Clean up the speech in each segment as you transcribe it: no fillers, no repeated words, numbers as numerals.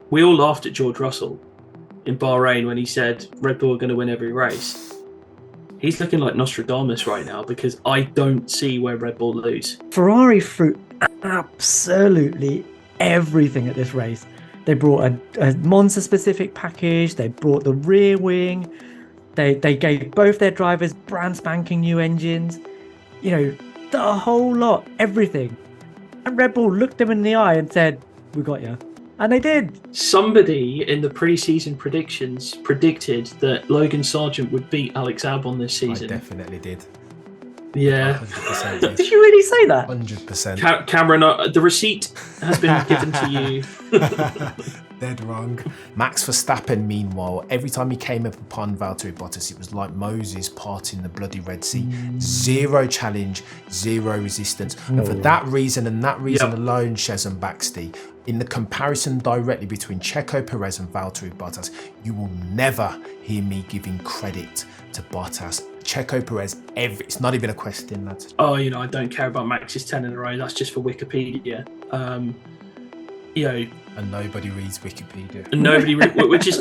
we all laughed at George Russell in Bahrain when he said Red Bull are going to win every race. He's looking like Nostradamus right now because I don't see where Red Bull lose. Ferrari threw absolutely everything at this race. They brought a Monza-specific package. They brought the rear wing. They gave both their drivers brand spanking new engines. You know, the whole lot, everything. And Red Bull looked them in the eye and said, "We got you." And they did. Somebody in the pre-season predictions predicted that Logan Sargent would beat Alex Albon this season. I definitely did. Yeah. 100% Did you really say that? 100%. Cameron, the receipt has been given to you. Dead wrong. Max Verstappen, meanwhile, every time he came up upon Valtteri Bottas, it was like Moses parting the bloody Red Sea. Zero challenge, zero resistance. And for that reason and that reason alone, Shez and Baxty, in the comparison directly between Checo Perez and Valtteri Bottas, you will never hear me giving credit to Bottas. Checo Perez, it's not even a question, lads. Oh, I don't care about Max's 10 in a row. That's just for Wikipedia. And nobody reads Wikipedia. Which is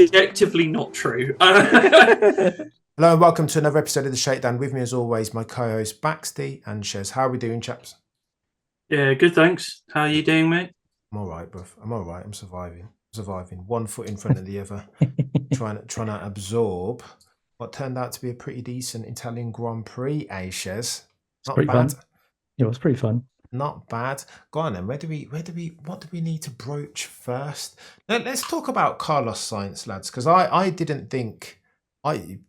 objectively not true. Hello and welcome to another episode of the Shakedown. With me, as always, my co-host Baxty and Shez. How are we doing, chaps? Yeah, good, thanks. How are you doing, mate? I'm all right, bruv. I'm all right. I'm surviving. One foot in front of the other, trying to absorb what turned out to be a pretty decent Italian Grand Prix, Shez? Not bad. Fun. It was pretty fun. Not bad. Go on then. What do we need to broach first? Let's talk about Carlos Sainz, lads, because I didn't think you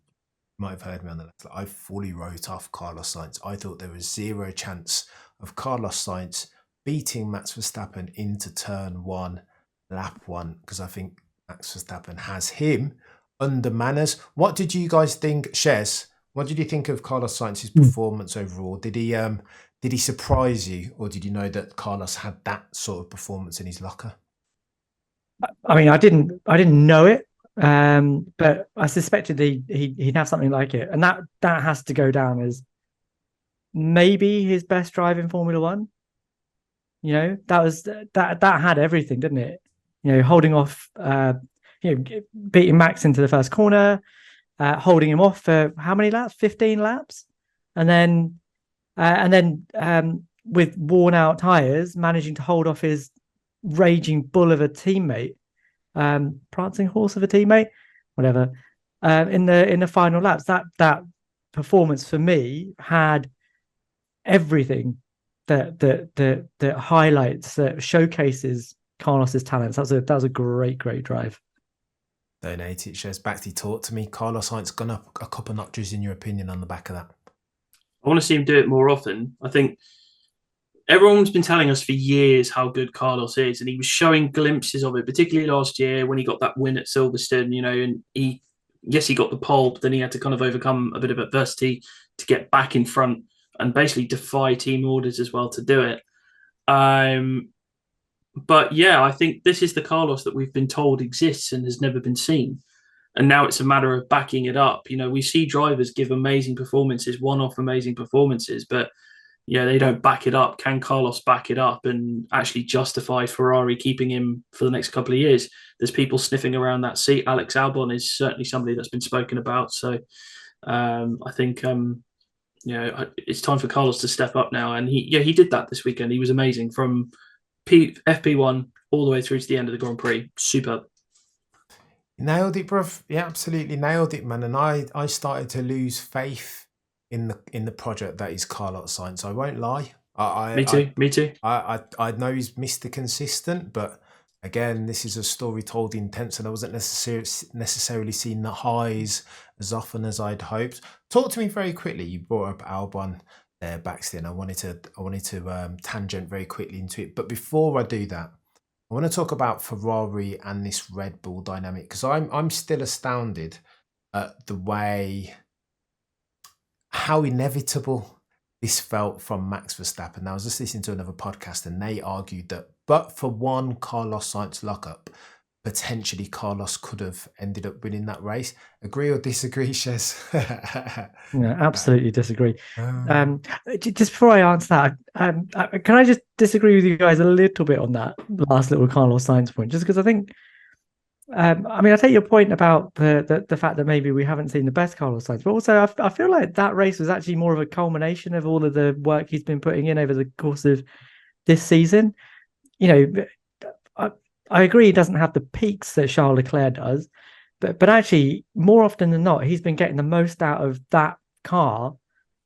might have heard me on the list. I fully wrote off Carlos Sainz. I thought there was zero chance of Carlos Sainz beating Max Verstappen into turn one, lap one, because I think Max Verstappen has him under manners. What did you guys think, Shez? What did you think of Carlos Sainz's performance overall? Did he surprise you, or did you know that Carlos had that sort of performance in his locker? I mean, I didn't know it, but I suspected he'd have something like it, and that has to go down as maybe his best drive in Formula One. That had everything, didn't it? Holding off, beating Max into the first corner, holding him off for how many laps? 15 laps, and then with worn out tires, managing to hold off his raging bull of a teammate, prancing horse of a teammate, whatever. In the final laps, that performance for me had everything that highlights, that showcases Carlos's talents. That was a great drive. Donate it, Shez. Baxty, talk to me. Carlos Sainz gone up a couple notches in your opinion on the back of that? I want to see him do it more often. I think everyone's been telling us for years how good Carlos is, and he was showing glimpses of it, particularly last year when he got that win at Silverstone, and he got the pole, but then he had to kind of overcome a bit of adversity to get back in front and basically defy team orders as well to do it. But yeah, I think this is the Carlos that we've been told exists and has never been seen. And now it's a matter of backing it up. We see drivers give amazing performances, one-off amazing performances, but they don't back it up. Can Carlos back it up and actually justify Ferrari keeping him for the next couple of years? There's people sniffing around that seat. Alex Albon is certainly somebody that's been spoken about. So I think it's time for Carlos to step up now. And he did that this weekend. He was amazing from FP1 all the way through to the end of the Grand Prix. Superb. Nailed it, bruv. Yeah, absolutely nailed it, man. And I started to lose faith in the project that is Carlos Sainz. I won't lie. Me too. I know he's Mr. Consistent, but again, this is a story told in tense, and I wasn't necessarily seeing the highs as often as I'd hoped. Talk to me very quickly. You brought up Albon there, Baxter, and I wanted to tangent very quickly into it. But before I do that, I want to talk about Ferrari and this Red Bull dynamic, because I'm still astounded at the way, how inevitable this felt from Max Verstappen. I was just listening to another podcast and they argued that but for one Carlos Sainz lockup, potentially Carlos could have ended up winning that race. Agree or disagree, Shez? No, absolutely disagree. Um, Just before I answer that, can I just disagree with you guys a little bit on that last little Carlos Sainz point? Just because I think, I mean, I take your point about the fact that maybe we haven't seen the best Carlos Sainz, but also I feel like that race was actually more of a culmination of all of the work he's been putting in over the course of this season. You know, I agree he doesn't have the peaks that Charles Leclerc does, but actually, more often than not, he's been getting the most out of that car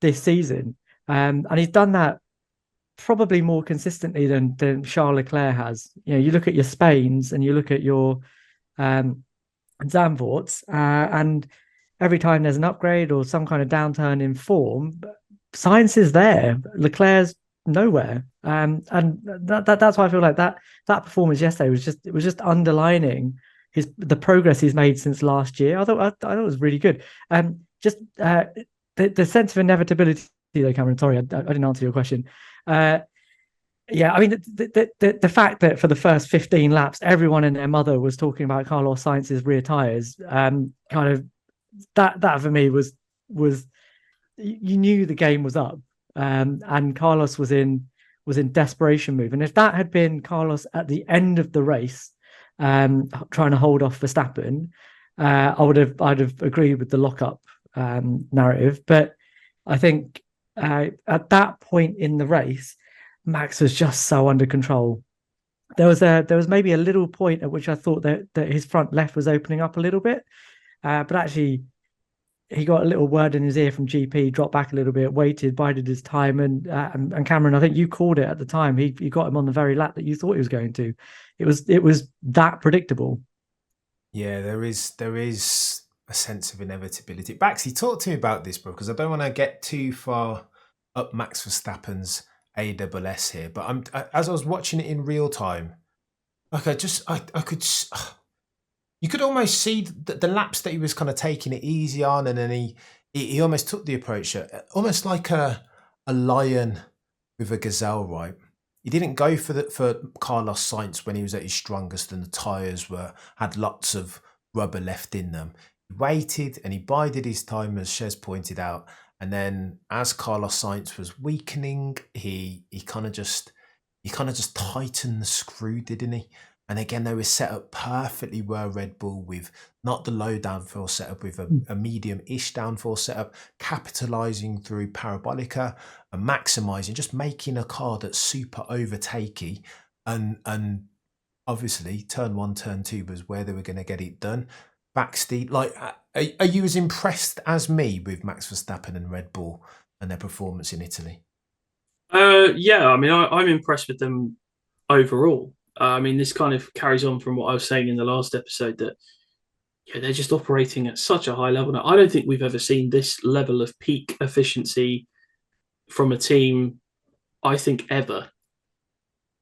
this season. And he's done that probably more consistently than Charles Leclerc has. You know, you look at your Spains and you look at your Zandvoorts, and every time there's an upgrade or some kind of downturn in form, Science is there. Leclerc's nowhere. And that's why I feel like that performance yesterday was just underlining the progress he's made since last year. I thought it was really good. Just the sense of inevitability though, Cameron. Sorry, I didn't answer your question. Yeah, I mean the fact that for the first 15 laps, everyone and their mother was talking about Carlos Sainz's rear tires. Kind of that for me was you knew the game was up, and Carlos was in desperation move. And if that had been Carlos at the end of the race, trying to hold off Verstappen, I'd have agreed with the lockup narrative. But I think at that point in the race, Max was just so under control. There was maybe a little point at which I thought that his front left was opening up a little bit, but actually he got a little word in his ear from GP, dropped back a little bit, waited, bided his time, and Cameron, I think you called it at the time. He got him on the very lap that you thought he was going to. It was that predictable. Yeah, there is a sense of inevitability. Baxty, talk to me about this, bro, because I don't want to get too far up Max Verstappen's AWS here. But as I was watching it in real time, like I could. You could almost see the laps that he was kind of taking it easy on, and then he almost took the approach, almost like a lion with a gazelle, right? He didn't go for Carlos Sainz when he was at his strongest and the tyres had lots of rubber left in them. He waited and he bided his time, as Shez pointed out, and then as Carlos Sainz was weakening, he kind of just tightened the screw, didn't he? And again, they were set up perfectly, were Red Bull, with not the low downforce setup, with a medium-ish downforce setup, capitalising through Parabolica and maximising, just making a car that's super overtakey. And obviously, turn 1, turn 2 was where they were going to get it done. Baxty, like, are you as impressed as me with Max Verstappen and Red Bull and their performance in Italy? Yeah, I mean, I'm impressed with them overall. I mean, this kind of carries on from what I was saying in the last episode, that they're just operating at such a high level now. I don't think we've ever seen this level of peak efficiency from a team, I think, ever.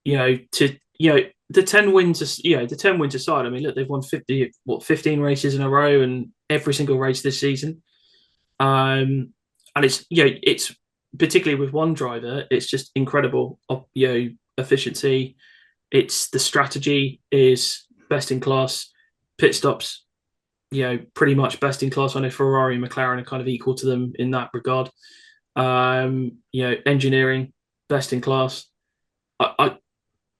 The 10 wins, the 10 wins aside, I mean, look, they've won 15 races in a row, and every single race this season. And it's particularly with one driver, it's just incredible, efficiency. It's the strategy is best in class. Pit stops, pretty much best in class. I know Ferrari and McLaren are kind of equal to them in that regard. Engineering, best in class. I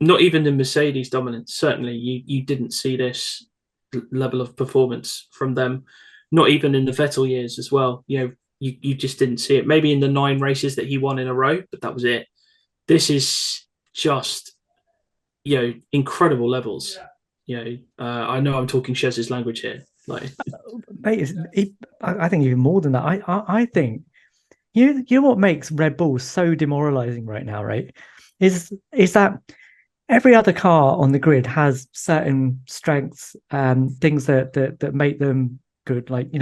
not even the Mercedes dominance. Certainly, you didn't see this level of performance from them. Not even in the Vettel years as well. You just didn't see it. Maybe in the 9 races that he won in a row, but that was it. This is just incredible levels. I know I'm talking Shez's language here. Like, mate, I think even more than that. I think you know what makes Red Bull so demoralizing right now, right? Is that every other car on the grid has certain strengths, things that make them good. Like,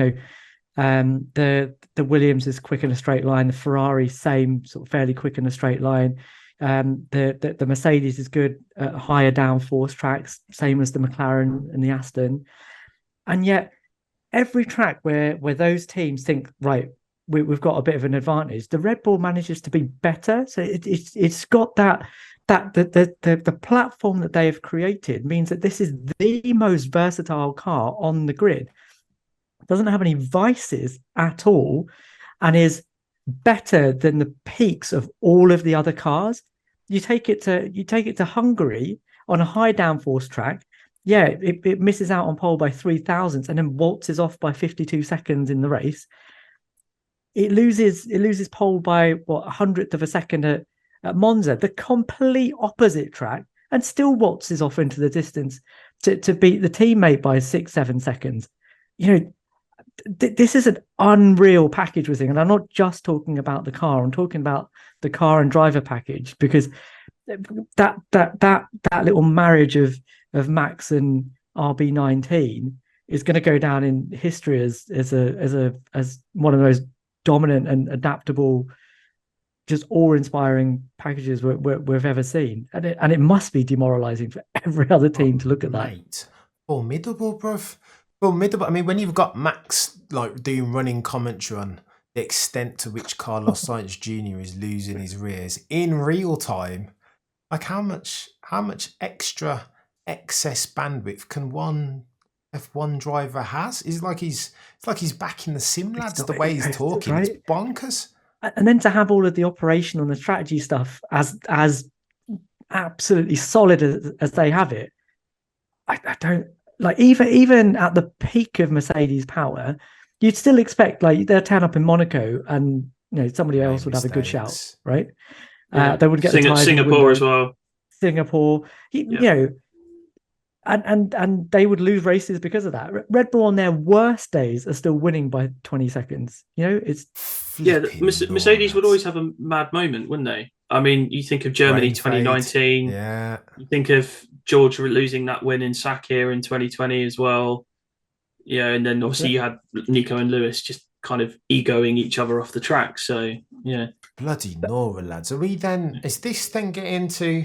the Williams is quick in a straight line, the Ferrari same, sort of fairly quick in a straight line. The Mercedes is good at higher downforce tracks, same as the McLaren and the Aston. And yet every track where those teams think, right, we've got a bit of an advantage, the Red Bull manages to be better. So it's got that that the platform that they have created means that this is the most versatile car on the grid. It doesn't have any vices at all, and is better than the peaks of all of the other cars. You take it to Hungary on a high downforce track. Yeah, it misses out on pole by 3 thousandths and then waltzes off by 52 seconds in the race. It loses pole by what, 100th of a second at Monza, the complete opposite track, and still waltzes off into the distance to beat the teammate by 6-7 seconds. This is an unreal package we're seeing, and I'm not just talking about the car. I'm talking about the car and driver package, because that little marriage of Max and RB19 is going to go down in history as one of the most dominant and adaptable, just awe-inspiring packages we've ever seen, and it must be demoralizing for every other team to look at that. Formidable, bruv. Formidable. I mean, when you've got Max like doing running commentary on the extent to which Carlos Sainz Jr. is losing his rears in real time, like how much extra excess bandwidth can one F1 driver has? It's like he's back in the sim, lads. The way he's talking, right? It's bonkers. And then to have all of the operational and the strategy stuff as absolutely solid as they have it, I don't like, even at the peak of Mercedes power, you'd still expect like they'll turn up in Monaco and somebody else would have a good shout, right? Yeah. They would get Singapore as well. Singapore, and they would lose races because of that. Red Bull on their worst days are still winning by 20 seconds. It's Mercedes would always have a mad moment, wouldn't they? I mean, you think of Germany 2019. Yeah. You think of George losing that win in Sakir in 2020 as well. Yeah, and then obviously you had Nico and Lewis just kind of egoing each other off the track. So yeah, bloody Nora, lads. Are we then? Is this then getting into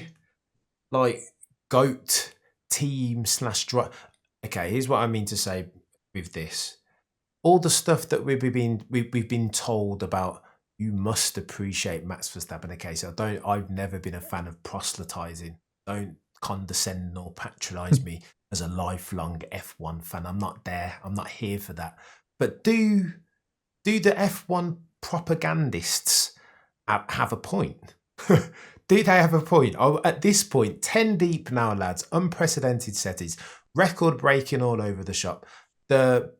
like GOAT team / drive? Okay, here's what I mean to say with this. All the stuff that we've been told about, you must appreciate Max Verstappen. Okay, so I've never been a fan of proselytizing. Don't condescend nor patronize me as a lifelong F1 fan. I'm not there. I'm not here for that. But do the F1 propagandists have a point? Do they have a point? Oh, at this point, 10 deep now, lads. Unprecedented settings, record breaking all over the shop. They're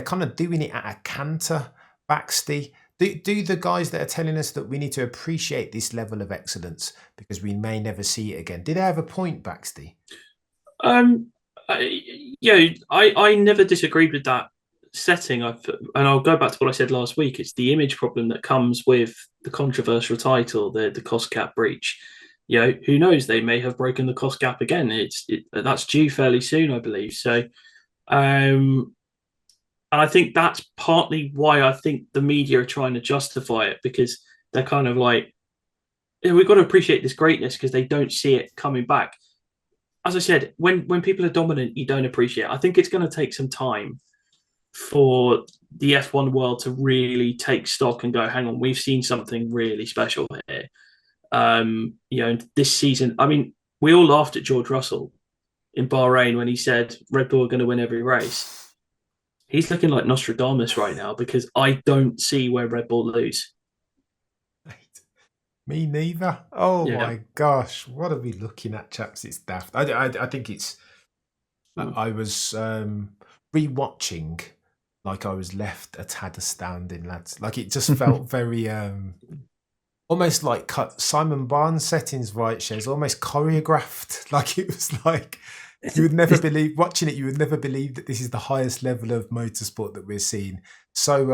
kind of doing it at a canter. Baxty, do the guys that are telling us that we need to appreciate this level of excellence because we may never see it again, did they have a point, Baxty? I never disagreed with that setting. And I'll go back to what I said last week. It's the image problem that comes with the controversial title, the cost cap breach. Who knows? They may have broken the cost cap again. That's due fairly soon, I believe. So, and I think that's partly why I think the media are trying to justify it, because they're kind of like, we've got to appreciate this greatness because they don't see it coming back. As I said, when people are dominant, you don't appreciate it. I think it's going to take some time for the F1 world to really take stock and go, hang on, we've seen something really special here. This season, I mean, we all laughed at George Russell in Bahrain when he said Red Bull are going to win every race. He's looking like Nostradamus right now because I don't see where Red Bull lose. Me neither. Oh my gosh, what are we looking at, chaps? It's daft. I think it's. I was rewatching, like I was left a tad astounding, lads. Like it just felt very almost like cut Simon Barnes settings, right, Shez? Almost choreographed. Like it was like you would never believe watching it. You would never believe that this is the highest level of motorsport that we're seeing. So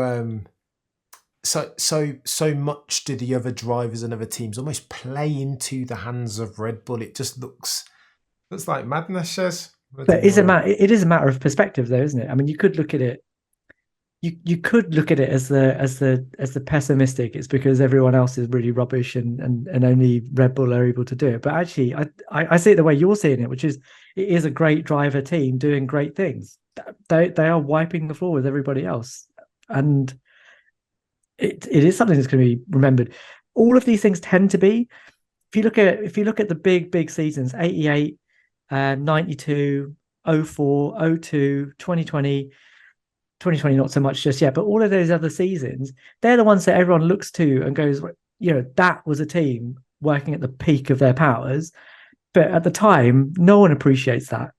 much do the other drivers and other teams almost play into the hands of Red Bull. It just looks like madness, Shez. But it is a matter of perspective, though, isn't it? I mean, you could look at it. You could look at it as the pessimistic. It's because everyone else is really rubbish and only Red Bull are able to do it. But actually, I see it the way you're seeing it, which is it is a great driver team doing great things. They are wiping the floor with everybody else, and it is something that's going to be remembered. All of these things tend to be if you look at the big seasons, 88, 92, 04, 02, 2020, 2020 not so much just yet, but all of those other seasons, they're the ones that everyone looks to and goes, that was a team working at the peak of their powers. But at the time, no one appreciates that.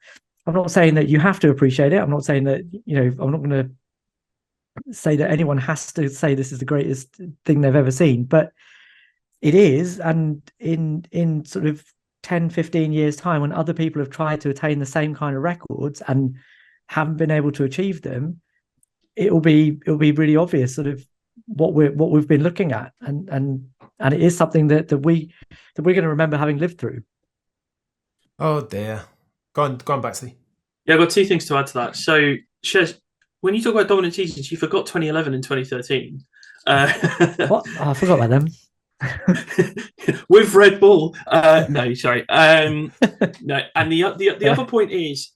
I'm not saying that you have to appreciate it. I'm not saying that, I'm not going to say that anyone has to say this is the greatest thing they've ever seen, but it is. And in sort of 10, 15 years time, when other people have tried to attain the same kind of records and haven't been able to achieve them, it'll be really obvious sort of what we've been looking at. And it is something that we're going to remember having lived through. Oh dear. Go on, Baxty. Yeah, I've got two things to add to that. So, Shez, when you talk about dominant seasons, you forgot 2011 and 2013. What? Oh, I forgot about them. With Red Bull. No, sorry. No, and the other point is,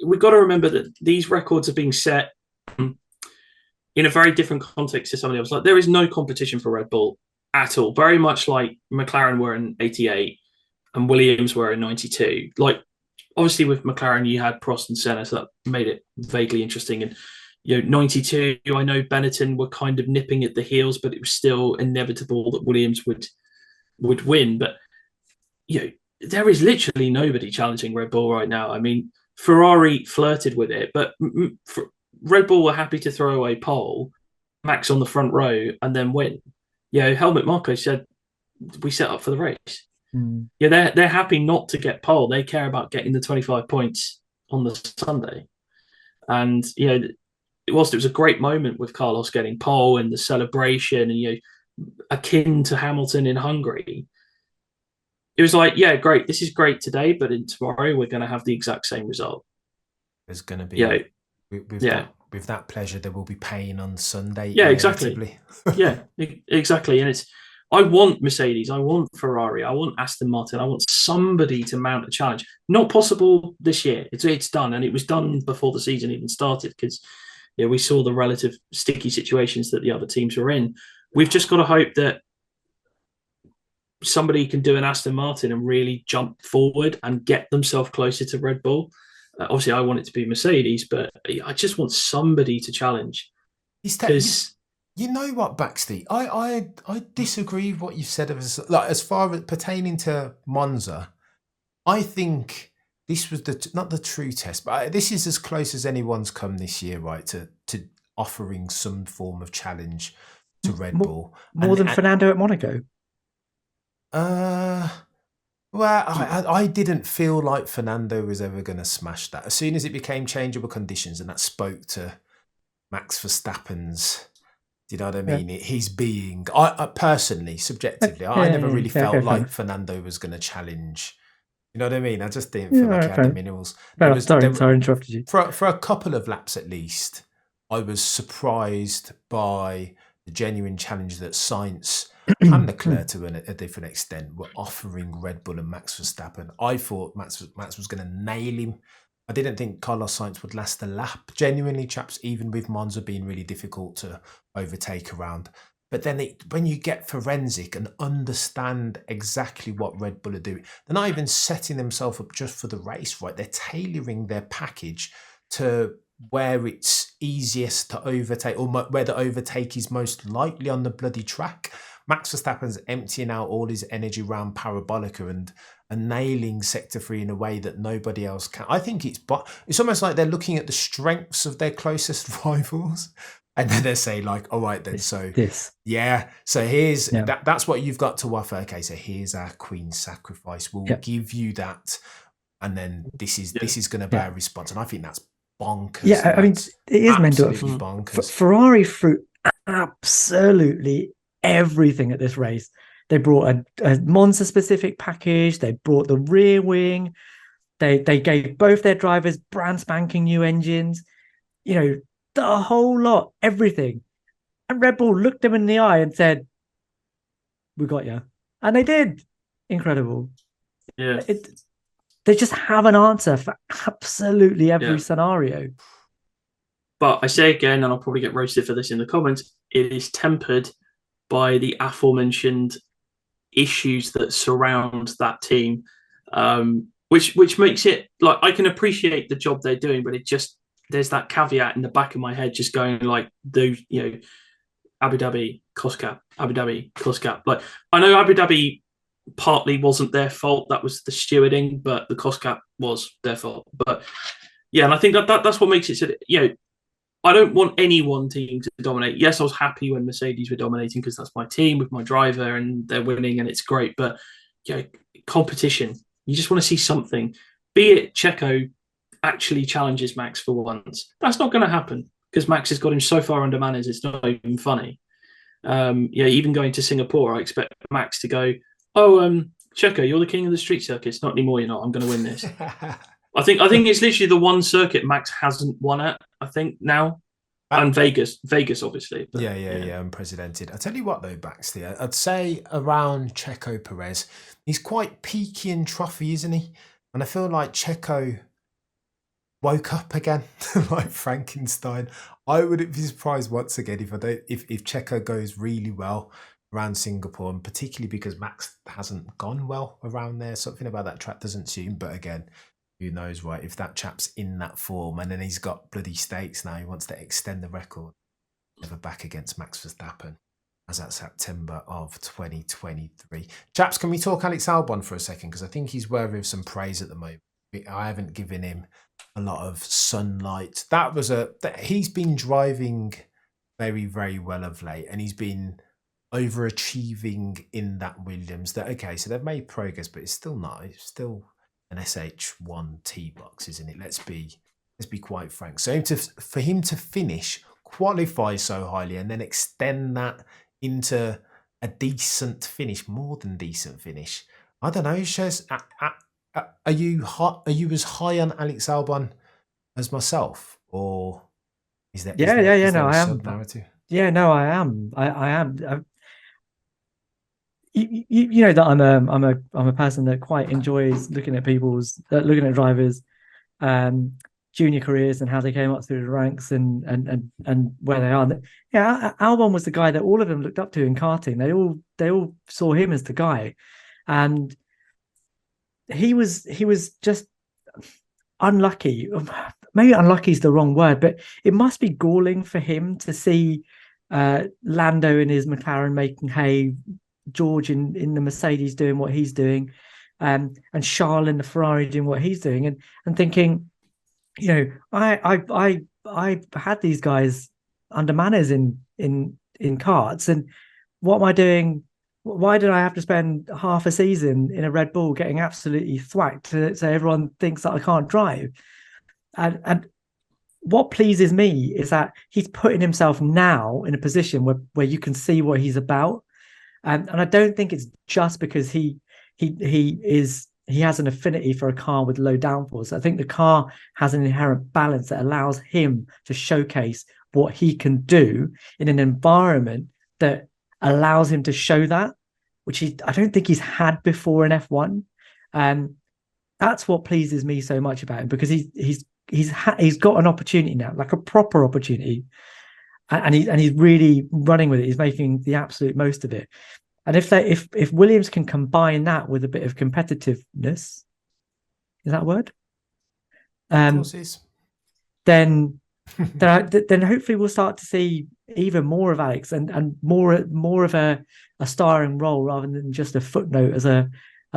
we've got to remember that these records are being set in a very different context to some of the others. Like, there is no competition for Red Bull at all. Very much like McLaren were in 88 and Williams were in 92. Like, obviously with McLaren you had Prost and Senna, so that made it vaguely interesting. And 92, I know Benetton were kind of nipping at the heels, but it was still inevitable that Williams would win. But there is literally nobody challenging Red Bull right now. I mean, Ferrari flirted with it, but Red Bull were happy to throw away pole, Max on the front row, and then win. Helmut Marko said, we set up for the race. Yeah, they're happy not to get pole. They care about getting the 25 points on the Sunday. And whilst it was a great moment with Carlos getting pole and the celebration, and akin to Hamilton in Hungary, it was like, yeah, great. This is great today, but tomorrow we're going to have the exact same result. There's going to be with that pleasure, there will be pain on Sunday. Yeah, exactly. Yeah, exactly. And I want Mercedes, I want Ferrari, I want Aston Martin, I want somebody to mount a challenge. Not possible this year. It's done, and it was done before the season even started because we saw the relative sticky situations that the other teams were in. We've just got to hope that somebody can do an Aston Martin and really jump forward and get themselves closer to Red Bull. Obviously, I want it to be Mercedes, but I just want somebody to challenge. Because you know what, Baxty? I disagree with what you said as far as pertaining to Monza. I think this was not the true test, but this is as close as anyone's come this year, right? To offering some form of challenge to Red Bull. More than Fernando at Monaco. Well, I didn't feel like Fernando was ever going to smash that. As soon as it became changeable conditions, and that spoke to Max Verstappen's, do you know what I mean? His being, I personally, subjectively, I never really felt like Fernando was going to challenge. You know what I mean? I just didn't feel like he had the minerals. Sorry, I interrupted you. For a couple of laps at least, I was surprised by the genuine challenge that Sainz and Leclerc to a different extent were offering Red Bull and Max Verstappen. I thought Max was going to nail him. I didn't think Carlos Sainz would last a lap. Genuinely, chaps, even with Monza being really difficult to overtake around. But then when you get forensic and understand exactly what Red Bull are doing, they're not even setting themselves up just for the race, right? They're tailoring their package to where it's easiest to overtake, or where the overtake is most likely on the bloody track. Max Verstappen's emptying out all his energy around Parabolica and nailing Sector 3 in a way that nobody else can. I think it's almost like they're looking at the strengths of their closest rivals, and then they say like, all right then, so here's that's what you've got to offer. Okay, so here's our Queen's sacrifice. We'll give you that, and then this is going to bear a response. And I think that's bonkers. Yeah, I mean, it is mental. Bonkers. Ferrari threw absolutely everything at this race. They brought a Monza-specific package. They brought the rear wing. They gave both their drivers brand spanking new engines. The whole lot, everything. And Red Bull looked them in the eye and said, "We got you," and they did. Incredible. Yeah. They just have an answer for absolutely every scenario. But I say again, and I'll probably get roasted for this in the comments, it is tempered by the aforementioned issues that surround that team, which makes it like I can appreciate the job they're doing, but it just there's that caveat in the back of my head just going like those, Abu Dhabi cost cap, Abu Dhabi cost cap. Like I know Abu Dhabi partly wasn't their fault, that was the stewarding, but the cost cap was their fault. But yeah, and I think that's what makes it so that, I don't want any one team to dominate. Yes, I was happy when Mercedes were dominating because that's my team with my driver and they're winning and it's great. But competition, you just want to see something. Be it Checo actually challenges Max for once. That's not going to happen because Max has got him so far under manners, it's not even funny. Even going to Singapore, I expect Max to go, Checo, you're the king of the street circuits. Not anymore, you're not. I'm going to win this. I think it's literally the one circuit Max hasn't won at, I think, now. And Vegas, obviously. But, unprecedented. I tell you what, though, Baxty, I'd say around Checo Perez, he's quite peaky and trophy, isn't he? And I feel like Checo woke up again, like Frankenstein. I wouldn't be surprised once again if Checo goes really well around Singapore, and particularly because Max hasn't gone well around there. Something about that track doesn't suit him, but again, who knows, right? If that chap's in that form and then he's got bloody stakes now, he wants to extend the record. Never back against Max Verstappen as at September of 2023. Chaps, can we talk Alex Albon for a second? Because I think he's worthy of some praise at the moment. I haven't given him a lot of sunlight. He's been driving very, very well of late, and he's been overachieving in that Williams. So they've made progress, but it's still not. It's still an SH1 T box, isn't it? Let's be quite frank. So for him to finish, qualify so highly, and then extend that into a decent finish, more than decent finish. I don't know, Shez. Are you as high on Alex Albon as myself, or is that no, I am. Narrative? Yeah, no, I am. I am. You know that I'm a person that quite enjoys looking at drivers, junior careers and how they came up through the ranks and where they are. Yeah, Albon was the guy that all of them looked up to in karting. They all saw him as the guy, and he was just unlucky. Maybe unlucky is the wrong word, but it must be galling for him to see Lando in his McLaren making hay, George in the Mercedes doing what he's doing, and Charles in the Ferrari doing what he's doing, and thinking, I had these guys under manners in karts, and what am I doing? Why did I have to spend half a season in a Red Bull getting absolutely thwacked so everyone thinks that I can't drive? And what pleases me is that he's putting himself now in a position where you can see what he's about. And I don't think it's just because he has an affinity for a car with low downforce. I think the car has an inherent balance that allows him to showcase what he can do in an environment that allows him to show that, which I don't think he's had before in F1. That's what pleases me so much about him, because he's got an opportunity now, like a proper opportunity, and he's really running with it. He's making the absolute most of it. And if Williams can combine that with a bit of competitiveness, is that a word? Then hopefully we'll start to see even more of Alex and more of a starring role rather than just a footnote as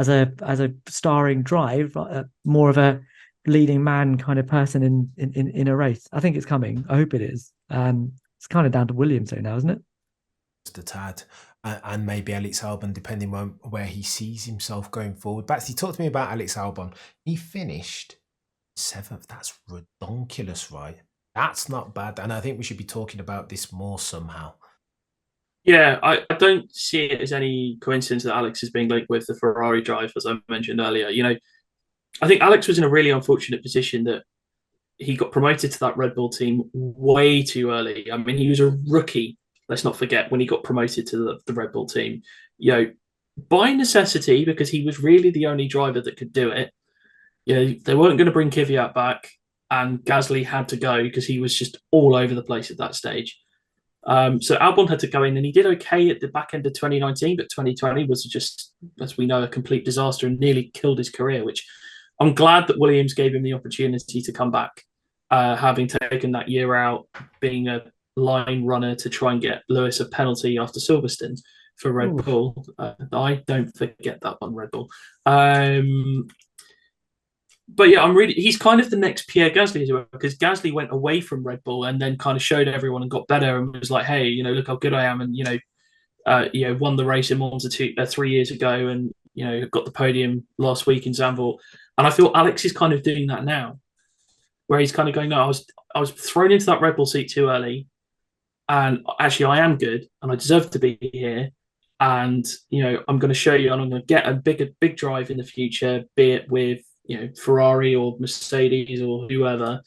a starring drive, more of a leading man kind of person in a race. I think it's coming. I hope it is. It's kind of down to Williams though now, isn't it? Just a tad. And maybe Alex Albon, depending on where he sees himself going forward. Baxty, talk to me about Alex Albon. He finished 7th. That's redonkulous, right? That's not bad. And I think we should be talking about this more somehow. Yeah, I don't see it as any coincidence that Alex is being linked with the Ferrari drive, as I mentioned earlier. I think Alex was in a really unfortunate position that he got promoted to that Red Bull team way too early. I mean, he was a rookie, let's not forget, when he got promoted to the Red Bull team. By necessity, because he was really the only driver that could do it. They weren't going to bring Kvyat back, and Gasly had to go because he was just all over the place at that stage. So Albon had to go in, and he did okay at the back end of 2019, but 2020 was just, as we know, a complete disaster and nearly killed his career. Which I'm glad that Williams gave him the opportunity to come back, having taken that year out, being a line runner to try and get Lewis a penalty after Silverstone for Red Bull. I don't forget that one, Red Bull. But yeah, he's kind of the next Pierre Gasly as well, because Gasly went away from Red Bull and then kind of showed everyone and got better and was like, hey, look how good I am. And, won the race in Monza 3 years ago and, got the podium last week in Zandvoort. And I feel Alex is kind of doing that now, where he's kind of going, no, I was thrown into that Red Bull seat too early. And actually I am good and I deserve to be here. And, I'm going to show you, and I'm going to get a big drive in the future, be it with, Ferrari or Mercedes or whoever,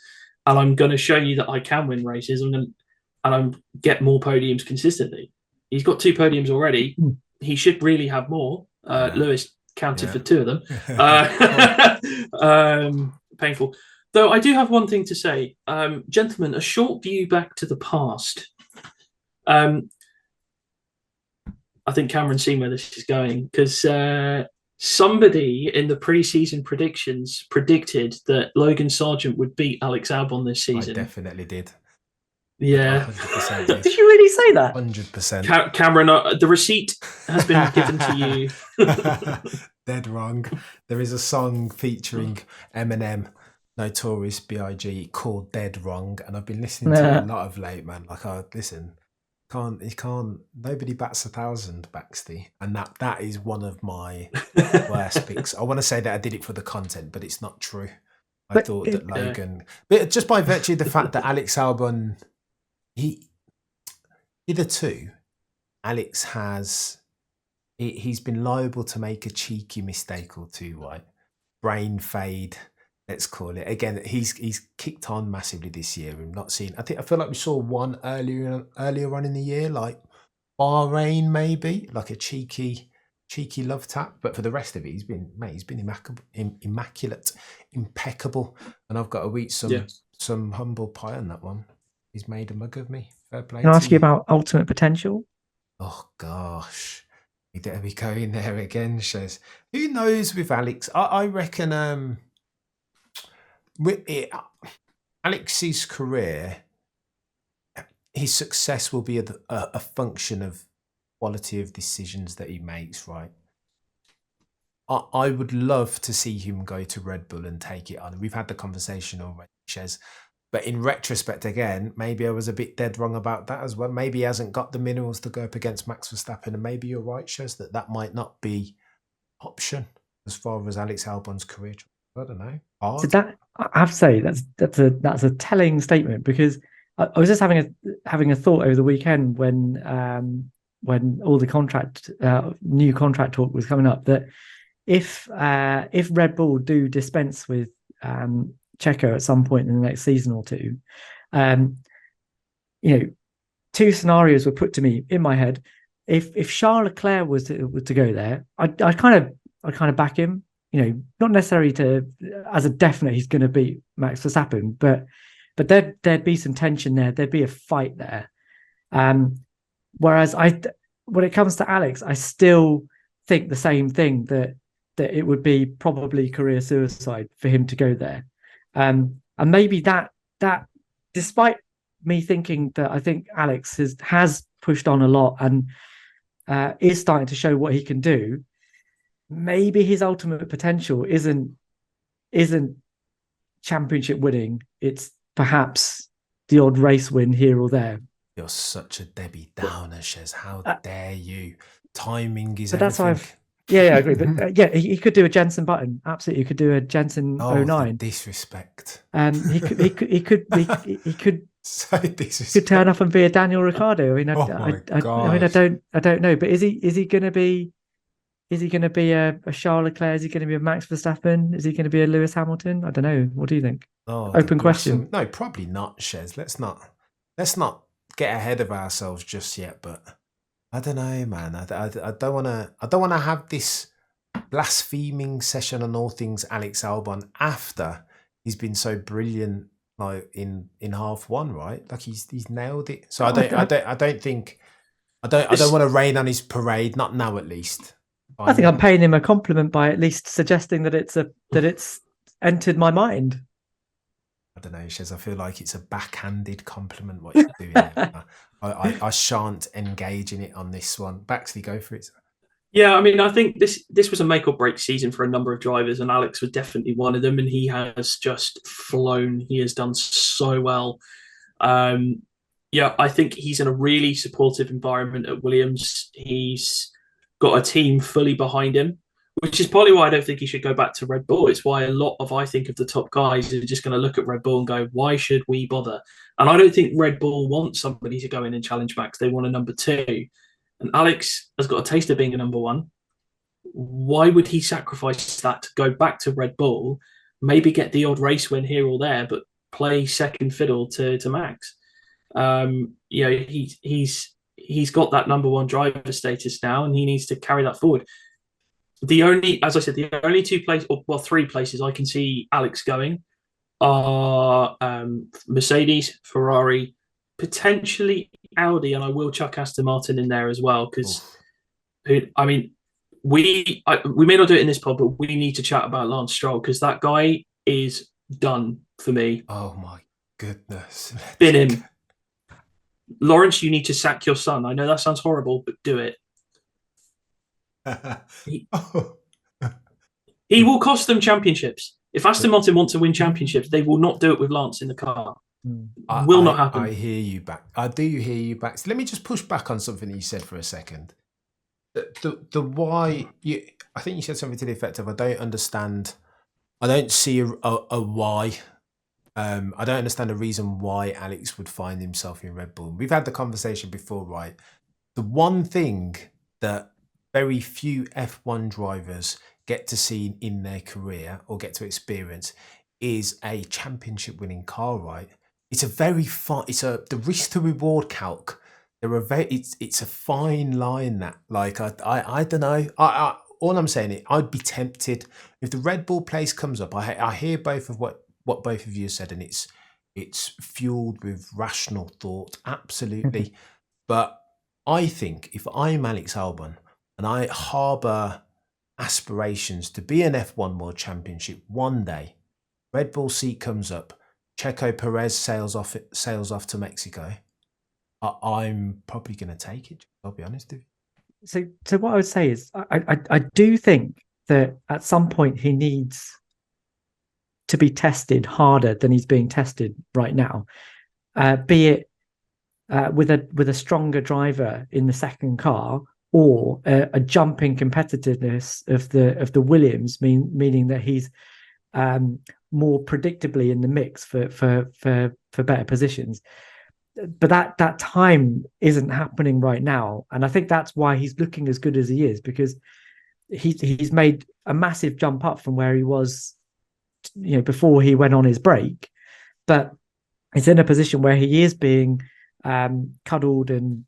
and I'm going to show you that I can win races. I'm get more podiums consistently. He's got 2 podiums already. He should really have more. Lewis counted for 2 of them. Painful. Though I do have one thing to say, gentlemen, a short view back to the past. I think Cameron's seen where this is going, because somebody in the pre-season predictions predicted that Logan Sargent would beat Alex Albon this season. I definitely did. Yeah. 100% did you really say that? 100%. Cameron, the receipt has been given to you. Dead wrong. There is a song featuring Eminem, Notorious B.I.G. called Dead Wrong, and I've been listening to it a lot of late, man. Like, listen, nobody bats 1,000, Baxty, and that is one of my worst picks. I want to say that I did it for the content, but it's not true. I thought that Logan, but just by virtue of the fact that Alex Albon, hitherto, Alex he's been liable to make a cheeky mistake or two, right? Brain fade, let's call it. Again, he's kicked on massively this year. We've not seen. I feel like we saw one earlier on in the year, like Bahrain, maybe like a cheeky love tap. But for the rest of it, he's been immaculate, impeccable. And I've got to eat some humble pie on that one. He's made a mug of me. Fair play. Can I ask you about ultimate potential? Oh gosh. We better be going there again, Shez. Who knows with Alex? I reckon Alex's career, his success will be a function of quality of decisions that he makes, right? I would love to see him go to Red Bull and take it on. We've had the conversation already, Shez. But in retrospect, again, maybe I was a bit dead wrong about that as well. Maybe he hasn't got the minerals to go up against Max Verstappen. And maybe you're right, Shez, that might not be option as far as Alex Albon's career. I don't know. So that, I have to say, that's a telling statement, because I was just having a thought over the weekend when all the new contract talk was coming up, that if Red Bull do dispense with Checo at some point in the next season or two, 2 scenarios were put to me in my head. If Charles Leclerc was to go there, I kind of back him. Not necessarily as a definite he's going to beat Max Verstappen, but there'd be some tension there. There'd be a fight there. Whereas when it comes to Alex, I still think the same thing, that it would be probably career suicide for him to go there. And maybe that despite me thinking that I think Alex has pushed on a lot and is starting to show what he can do, maybe his ultimate potential isn't championship winning. It's perhaps the odd race win here or there. You're such a Debbie Downer, Shez. How dare you? Timing is but that's everything. I agree. But he could do a Jensen Button. Absolutely, he could do a Jensen 09. Disrespect. He could So disrespect. Could turn up and be a Daniel Ricciardo. I mean, I don't know. But is he going to be? Is he going to be a Charles Leclerc? Is he going to be a Max Verstappen? Is he going to be a Lewis Hamilton? I don't know. What do you think? Open question. No, probably not, Shez. Let's not get ahead of ourselves just yet. But I don't know, man. I don't want to have this blaspheming session on all things Alex Albon after he's been so brilliant like in half one, right? Like he's nailed it. So I don't think I don't want to rain on his parade, not now at least. I think I'm paying him a compliment by at least suggesting that it's entered my mind. I don't know, Shez. I feel like it's a backhanded compliment what you're doing there. I shan't engage in it on this one. Baxley, go for it. Yeah, I mean, I think this was a make or break season for a number of drivers, and Alex was definitely one of them. And he has just flown. He has done so well. Yeah, I think he's in a really supportive environment at Williams. He's got a team fully behind him, which is probably why I don't think he should go back to Red Bull. It's why a lot of, I think, of the top guys are just going to look at Red Bull and go, why should we bother? And I don't think Red Bull wants somebody to go in and challenge Max. They want a number two. And Alex has got a taste of being a number one. Why would he sacrifice that to go back to Red Bull, maybe get the odd race win here or there, but play second fiddle to Max? He's got that number one driver status now, and he needs to carry that forward. As I said, the only three places I can see Alex going are Mercedes, Ferrari, potentially Audi, and I will chuck Aston Martin in there as well because, I mean, we may not do it in this pod, but we need to chat about Lance Stroll because that guy is done for me. Oh my goodness! Bin him. Lawrence, you need to sack your son. I know that sounds horrible, but do it. He will cost them championships. If Aston Martin want to win championships, they will not do it with Lance in the car. Will not happen. I hear you back. I do hear you back. So let me just push back on something that you said for a second. The why I think you said something to the effect of I don't understand. I don't see a why. I don't understand a reason why Alex would find himself in Red Bull. We've had the conversation before, right? The one thing that very few F1 drivers get to see in their career or get to experience is a championship winning car, right? It's a very fun, the risk to reward calc. It's a fine line that, like, I don't know. All I'm saying is I'd be tempted if the Red Bull place comes up. I hear both of what both of you said, and it's fueled with rational thought, absolutely. But I think if I'm Alex Albon and I harbour aspirations to be an F1 World Championship one day, Red Bull seat comes up, Checo Perez sails off to Mexico, I'm probably going to take it. I'll be honest with you. So what I would say is I do think that at some point he needs to be tested harder than he's being tested right now, be it with a stronger driver in the second car or a jump in competitiveness of the Williams, meaning that he's more predictably in the mix for better positions. But that time isn't happening right now, and I think that's why he's looking as good as he is, because he's made a massive jump up from where he was, before he went on his break. But he's in a position where he is being cuddled and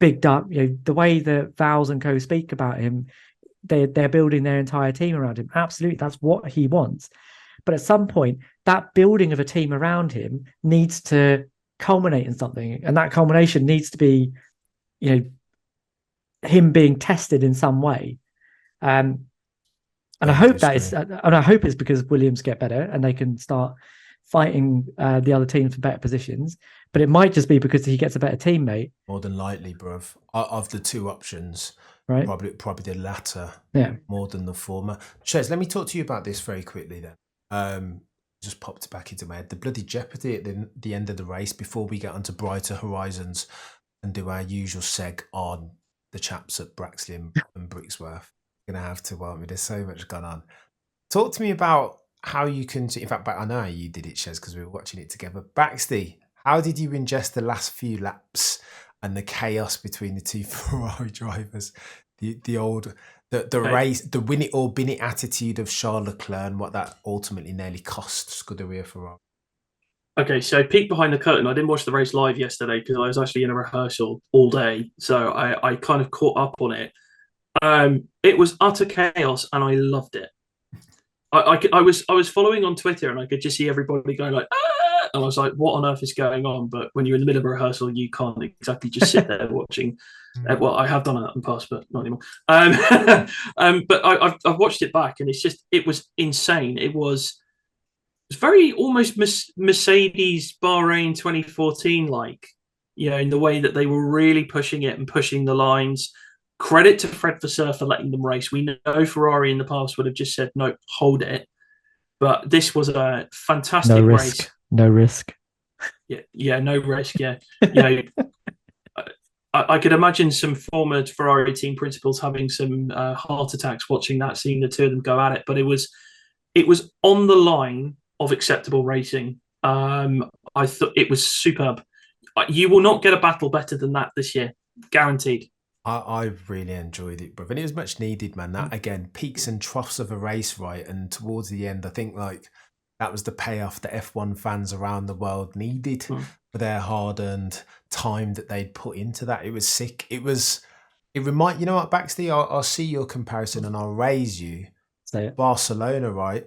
bigged up. The way that Vowles and co speak about him, they're building their entire team around him. Absolutely, that's what he wants. But at some point, that building of a team around him needs to culminate in something, and that culmination needs to be, him being tested in some way. And I hope it's because Williams get better and they can start fighting the other teams for better positions. But it might just be because he gets a better teammate. More than likely, bruv. Of the two options, right? Probably the latter. Yeah. More than the former. Shez, let me talk to you about this very quickly then. Just popped back into my head. The bloody jeopardy at the end of the race before we get onto brighter horizons and do our usual seg on the chaps at Braxley and Brixworth. Gonna have to, aren't we? There's so much gone on. Talk to me about how you can. In fact, I know how you did it, Shez, because we were watching it together. Baxty, how did you ingest the last few laps and the chaos between the two Ferrari drivers? The race, the win it or bin it attitude of Charles Leclerc, and what that ultimately nearly cost Scuderia Ferrari. Okay, so peek behind the curtain. I didn't watch the race live yesterday because I was actually in a rehearsal all day, so I kind of caught up on it. It was utter chaos, and I loved it. I was following on Twitter and I could just see everybody going like, ah! And I was like, what on earth is going on? But when you're in the middle of a rehearsal, you can't exactly just sit there watching. Well, I have done that in the past, but not anymore. But I've watched it back, and it was insane. It was very almost Mercedes Bahrain 2014 like, in the way that they were really pushing it and pushing the lines. Credit to Fred Vasseur for letting them race. We know Ferrari in the past would have just said, no, hold it. But this was a fantastic race. No risk. Yeah, no risk. Yeah. I could imagine some former Ferrari team principals having some heart attacks watching that, seeing the two of them go at it. But it was on the line of acceptable racing. I thought it was superb. You will not get a battle better than that this year, guaranteed. I really enjoyed it, brother. And it was much needed, man. That, again, peaks and troughs of a race, right? And towards the end, I think that was the payoff that F1 fans around the world needed for their hard-earned time that they'd put into that. It was sick. You know what, Baxty? I'll see your comparison and I'll raise you. Say it. Barcelona, right?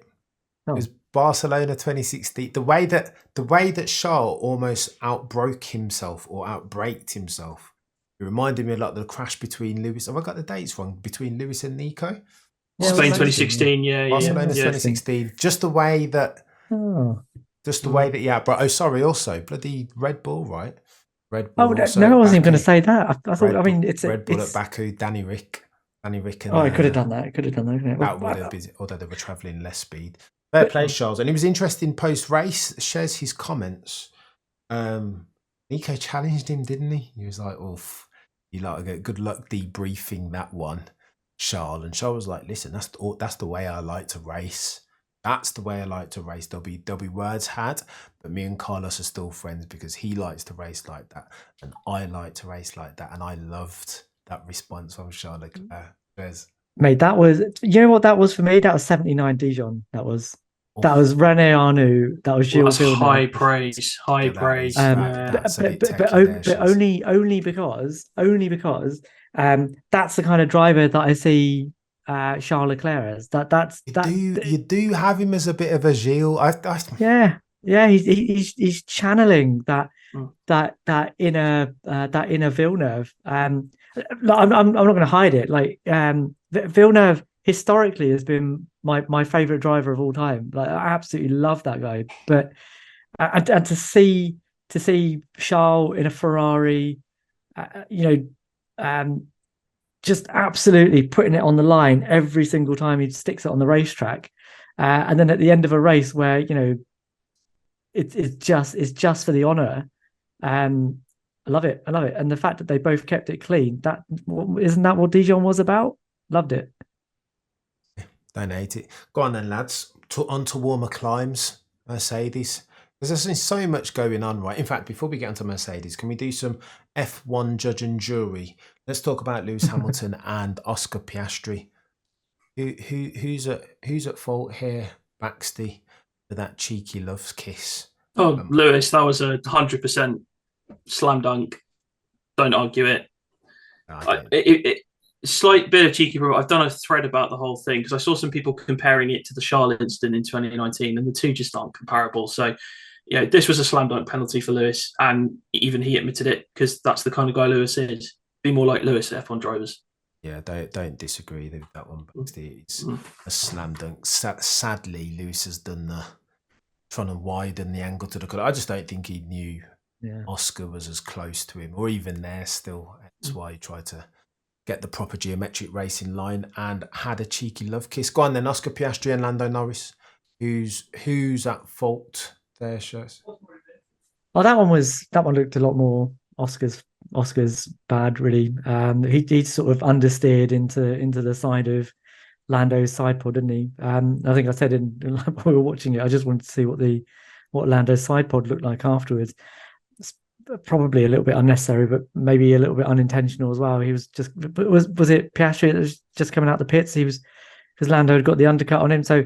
Oh. It was Barcelona 2016. The way that Charles almost outbraked himself. It reminded me a lot of the crash between Lewis. Have I got the dates wrong? Between Lewis and Nico? Spain 2016, yeah. Barcelona 2016. Just the way that he outbraked. Oh, sorry, also bloody Red Bull, right? Red Bull. Oh no, I wasn't even going to say that. I thought. I mean, it's Red Bull at Baku. Danny Rick, and I could have done that. That would have been, although they were travelling less speed. Fair play, Charles. And it was interesting post race. Shez his comments. Nico challenged him, didn't he? He was like, "Oof, you like to good luck debriefing that one, Charles." And Charles was like, "Listen, that's the way I like to race. That's the way I like to race. There'll be words had, but me and Carlos are still friends because he likes to race like that, and I like to race like that." And I loved that response from Charles Leclerc. Mate, that was, you know what that was for me? That was 79 Dijon. That was René Arnoux. That was Gilles Villeneuve. High praise. But only because that's the kind of driver that I see Charles Leclerc as. You do have him as a bit of a Gilles. Yeah. He's channeling that inner Villeneuve. I'm not going to hide it. Like Villeneuve historically has been my favorite driver of all time. Like, I absolutely love that guy. But and to see Charles in a Ferrari, just absolutely putting it on the line every single time he sticks it on the racetrack, and then at the end of a race where it's just for the honor. I love it, and the fact that they both kept it clean. Isn't that what Dijon was about? Loved it. Don't hate it. Go on then, lads. On to warmer climes, Mercedes. There's so much going on, right? In fact, before we get onto Mercedes, can we do some F1 judge and jury? Let's talk about Lewis Hamilton and Oscar Piastri. Who's at fault here, Baxty, for that cheeky love kiss? Oh, Lewis, that was 100% slam dunk. Don't argue it. Slight bit of cheeky. I've done a thread about the whole thing because I saw some people comparing it to the Charles incident in 2019, and the two just aren't comparable. So, this was a slam dunk penalty for Lewis, and even he admitted it because that's the kind of guy Lewis is. Be more like Lewis, F1 drivers. Yeah, don't disagree with that one, but it's a slam dunk. Sadly, Lewis has done trying to widen the angle to the car. I just don't think he knew Oscar was as close to him, or even there still. That's why he tried to get the proper geometric racing line and had a cheeky love kiss. Go on then, Oscar Piastri and Lando Norris. Who's at fault there, Shez? Oh, that one looked a lot more Oscar's bad, really. He sort of understeered into the side of Lando's side pod, didn't he? I think I said when we were watching it, I just wanted to see what Lando's side pod looked like afterwards. It's probably a little bit unnecessary, but maybe a little bit unintentional as well. He was just was it Piastri that was just coming out the pits? He was, because Lando had got the undercut on him. So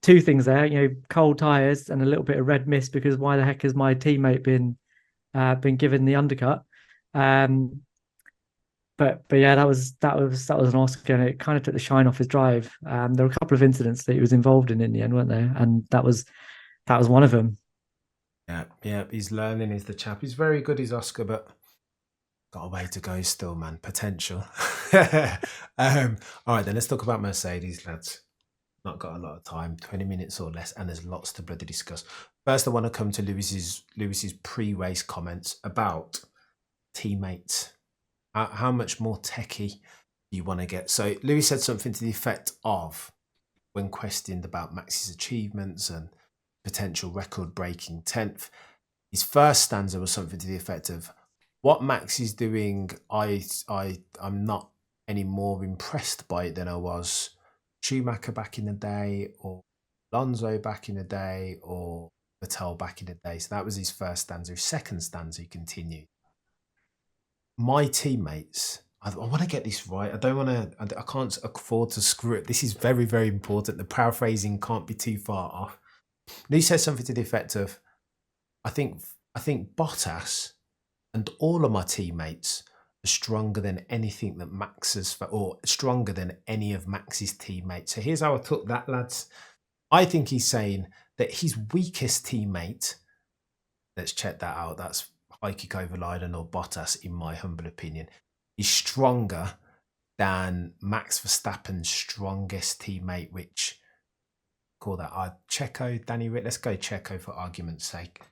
two things there, cold tires and a little bit of red mist, because why the heck has my teammate been given the undercut? but yeah, that was an Oscar, and it kind of took the shine off his drive. There were a couple of incidents that he was involved in the end, weren't there? And that was one of them. Yeah. He's learning. He's the chap. He's very good. He's Oscar, but got a way to go still, man. Potential. All right, then let's talk about Mercedes, lads. Not got a lot of time, 20 minutes or less, and there's lots to bloody discuss. First, I want to come to Lewis's pre-race comments about teammates. How much more techie do you want to get? So Lewis said something to the effect of, when questioned about Max's achievements and potential record-breaking 10th, his first stanza was something to the effect of, what Max is doing, I'm not any more impressed by it than I was Schumacher back in the day, or Alonso back in the day, or Vettel back in the day. So that was his first stanza. His second stanza, he continued, my teammates, I want to get this right. I can't afford to screw it. This is very, very important. The paraphrasing can't be too far off. He says something to the effect of, I think Bottas and all of my teammates are stronger than anything that Max has, or stronger than any of Max's teammates. So here's how I took that, lads. I think he's saying that his weakest teammate, let's check that out, that's Heikki Kovalainen or Bottas, in my humble opinion, is stronger than Max Verstappen's strongest teammate, which, call that Checo, Danny Rick. Let's go Checo for argument's sake.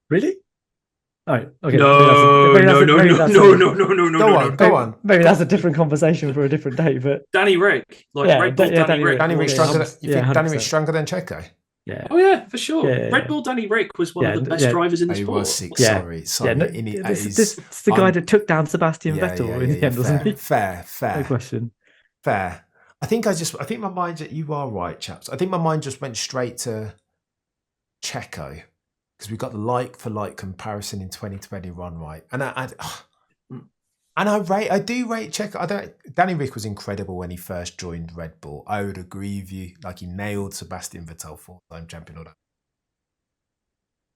Really? All right. Okay. No. Go on. Maybe that's a different conversation for a different day. But Danny Rick, Red Bull Danny Rick. Danny Rick stronger. You think 100%. Danny Rick's stronger than Checo? Yeah. Oh yeah, for sure. Yeah. Red Bull Danny Rick was one of the best drivers in the sport. He was sick. Yeah. Sorry. This is the guy that took down Sebastian Vettel in the end, wasn't he? Fair. No question. Fair. I think my mind. You are right, chaps. I think my mind just went straight to Checo, because we got the like for like comparison in 2021, right? And I do rate Checo. Danny Rick was incredible when he first joined Red Bull. I would agree with you. Like, he nailed Sebastian Vettel, 4-time champion. All that.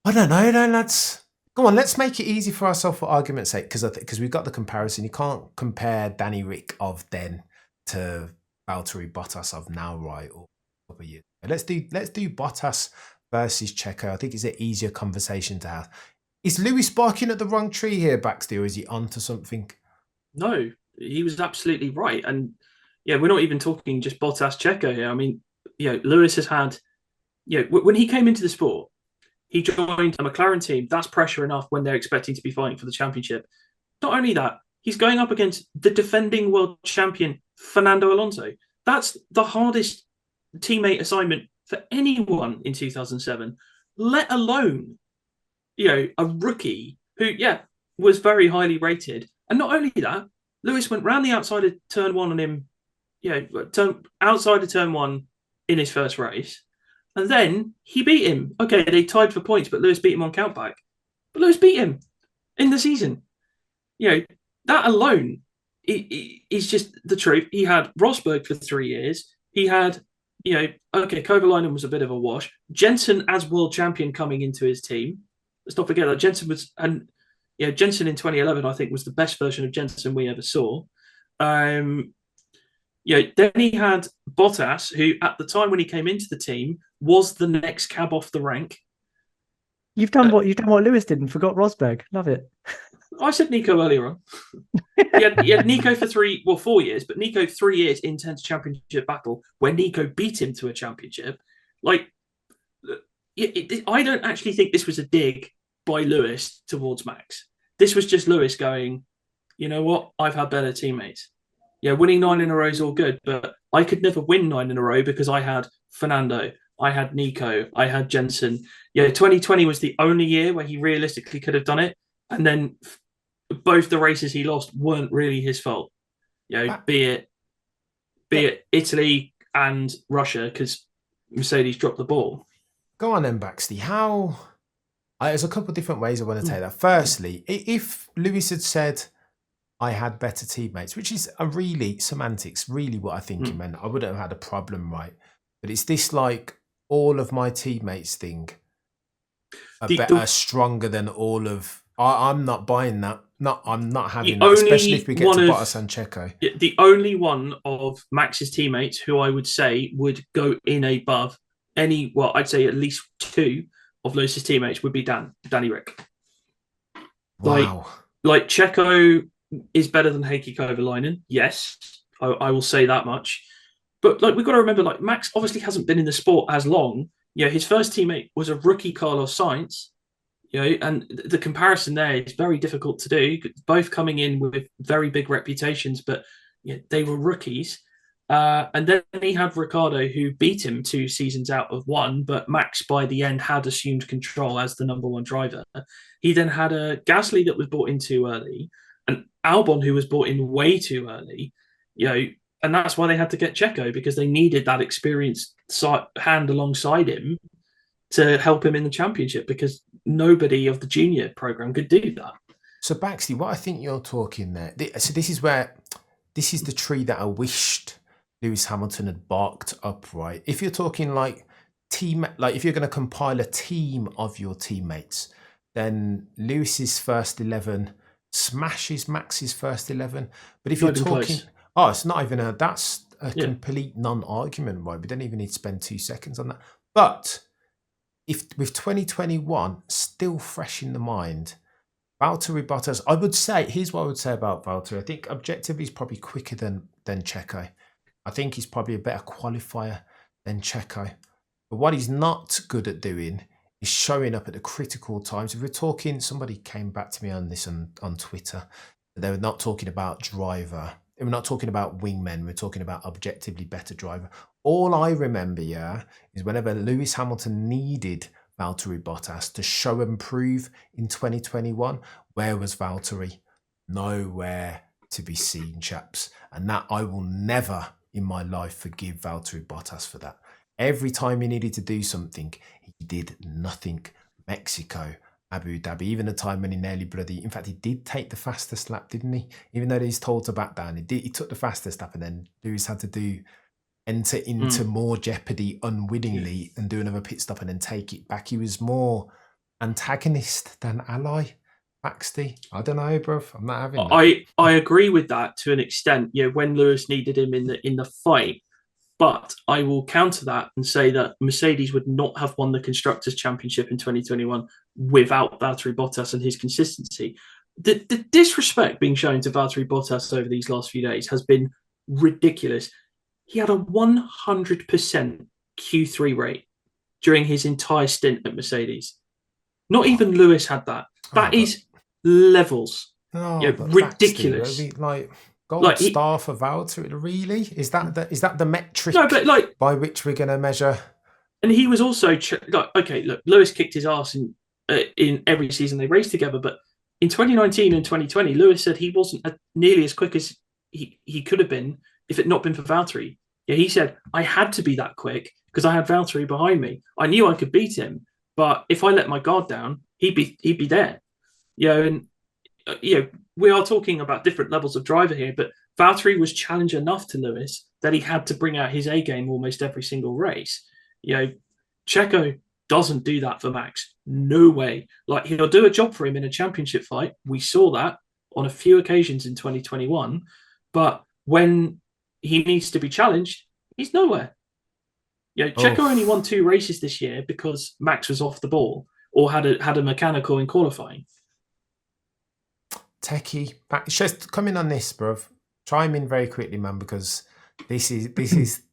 I don't know, lads. Come on, let's make it easy for ourselves for argument's sake, because we've got the comparison. You can't compare Danny Rick of then to Valtteri Bottas of now, right? Or over years. Let's do Bottas versus Checo. I think it's an easier conversation to have. Is Lewis barking at the wrong tree here, Baxty, or is he onto something? No, he was absolutely right. And yeah, we're not even talking just Bottas Checo here. I mean, Lewis has had, when he came into the sport, he joined a McLaren team. That's pressure enough when they're expecting to be fighting for the championship. Not only that, he's going up against the defending world champion, Fernando Alonso. That's the hardest teammate assignment for anyone in 2007, let alone, a rookie who, was very highly rated. And not only that, Lewis went round the outside of turn one on him, outside of turn one in his first race. And then he beat him. Okay, they tied for points, but Lewis beat him on countback. But Lewis beat him in the season. That alone is just the truth. He had Rosberg for 3 years. He had, Kovalainen was a bit of a wash. Jensen as world champion coming into his team. Let's not forget that Jensen was, Jensen in 2011, I think, was the best version of Jensen we ever saw. Then he had Bottas, who at the time when he came into the team was the next cab off the rank. You've done what Lewis did and forgot Rosberg. Love it. I said Nico earlier on. He had Nico for 4 years, but Nico 3 years intense championship battle where Nico beat him to a championship. I don't actually think this was a dig by Lewis towards Max. This was just Lewis going, you know what? I've had better teammates. Yeah, winning 9 in a row is all good, but I could never win 9 in a row because I had Fernando, I had Nico, I had Jensen. 2020 was the only year where he realistically could have done it. And then both the races he lost weren't really his fault. Be it Italy and Russia, because Mercedes dropped the ball. Go on then, Baxty. There's a couple of different ways I want to take that. Firstly, if Lewis had said, I had better teammates, which is a really semantics, really what I think he meant, I wouldn't have had a problem, right? But it's this all of my teammates thing are stronger than all of... I'm not buying that. I'm not having The that, especially if we get to only one Bottas and Checo. the only one of Max's teammates who I would say would go in above I'd say at least two of Lewis's teammates would be Danny Rick. Wow. Like Checo is better than Heikki Kovalainen. Yes, I will say that much. But like we've got to remember, like Max obviously hasn't been in the sport as long. His first teammate was a rookie Carlos Sainz. And the comparison there is very difficult to do. Both coming in with very big reputations, but they were rookies. And then he had Ricciardo, who beat him 2 seasons out of 1, but Max by the end had assumed control as the number 1 driver. He then had a Gasly that was brought in too early, and Albon who was brought in way too early. And that's why they had to get Checo, because they needed that experienced hand alongside him to help him in the championship, because nobody of the junior program could do that. So Baxty, what I think you're talking there, so this is the tree that I wished Lewis Hamilton had barked up, right? If you're talking like if you're going to compile a team of your teammates, then Lewis's first 11 smashes Max's first 11. But if you're talking, it's not even that's a complete non-argument, right? We don't even need to spend 2 seconds on that. But if with 2021 still fresh in the mind, Valtteri Bottas, I would say, here's what I would say about Valtteri. I think objectively he's probably quicker than Checo. I think he's probably a better qualifier than Checo. But what he's not good at doing is showing up at the critical times. If we're talking, somebody came back to me on this on Twitter. They were not talking about driver. We're not talking about wingmen. We're talking about objectively better driver. All I remember, is whenever Lewis Hamilton needed Valtteri Bottas to show and prove in 2021, where was Valtteri? Nowhere to be seen, chaps. And that I will never in my life forgive Valtteri Bottas for that. Every time he needed to do something, he did nothing. Mexico, Abu Dhabi, even the time when he nearly in fact, he did take the fastest lap, didn't he? Even though he's told to back down, he took the fastest lap, and then Lewis had to enter into more jeopardy unwittingly and do another pit stop and then take it back. He was more antagonist than ally. Baxty, I don't know, bro. I'm not having that. I agree with that to an extent. When Lewis needed him in the fight, but I will counter that and say that Mercedes would not have won the Constructors' Championship in 2021 without Valtteri Bottas and his consistency. The disrespect being shown to Valtteri Bottas over these last few days has been ridiculous. He had a 100% Q3 rate during his entire stint at Mercedes. Not even Lewis had that. That is levels. Ridiculous. Baxty, gold star for Valtteri, really? Is that the metric by which we're going to measure? And he was also Lewis kicked his ass in every season they raced together, but in 2019 and 2020, Lewis said he wasn't nearly as quick as he could have been if it not been for Valtteri. He said, I had to be that quick because I had Valtteri behind me. I knew I could beat him, but if I let my guard down, he'd be there. We are talking about different levels of driver here, but Valtteri was challenge enough to Lewis that he had to bring out his A game almost every single race. Checo doesn't do that for Max. No way. He'll do a job for him in a championship fight. We saw that on a few occasions in 2021, but when he needs to be challenged, he's nowhere. Checo only won 2 races this year because Max was off the ball or had a mechanical in qualifying. Techie, Shez, come in on this, bruv. Chime in very quickly, man, because this is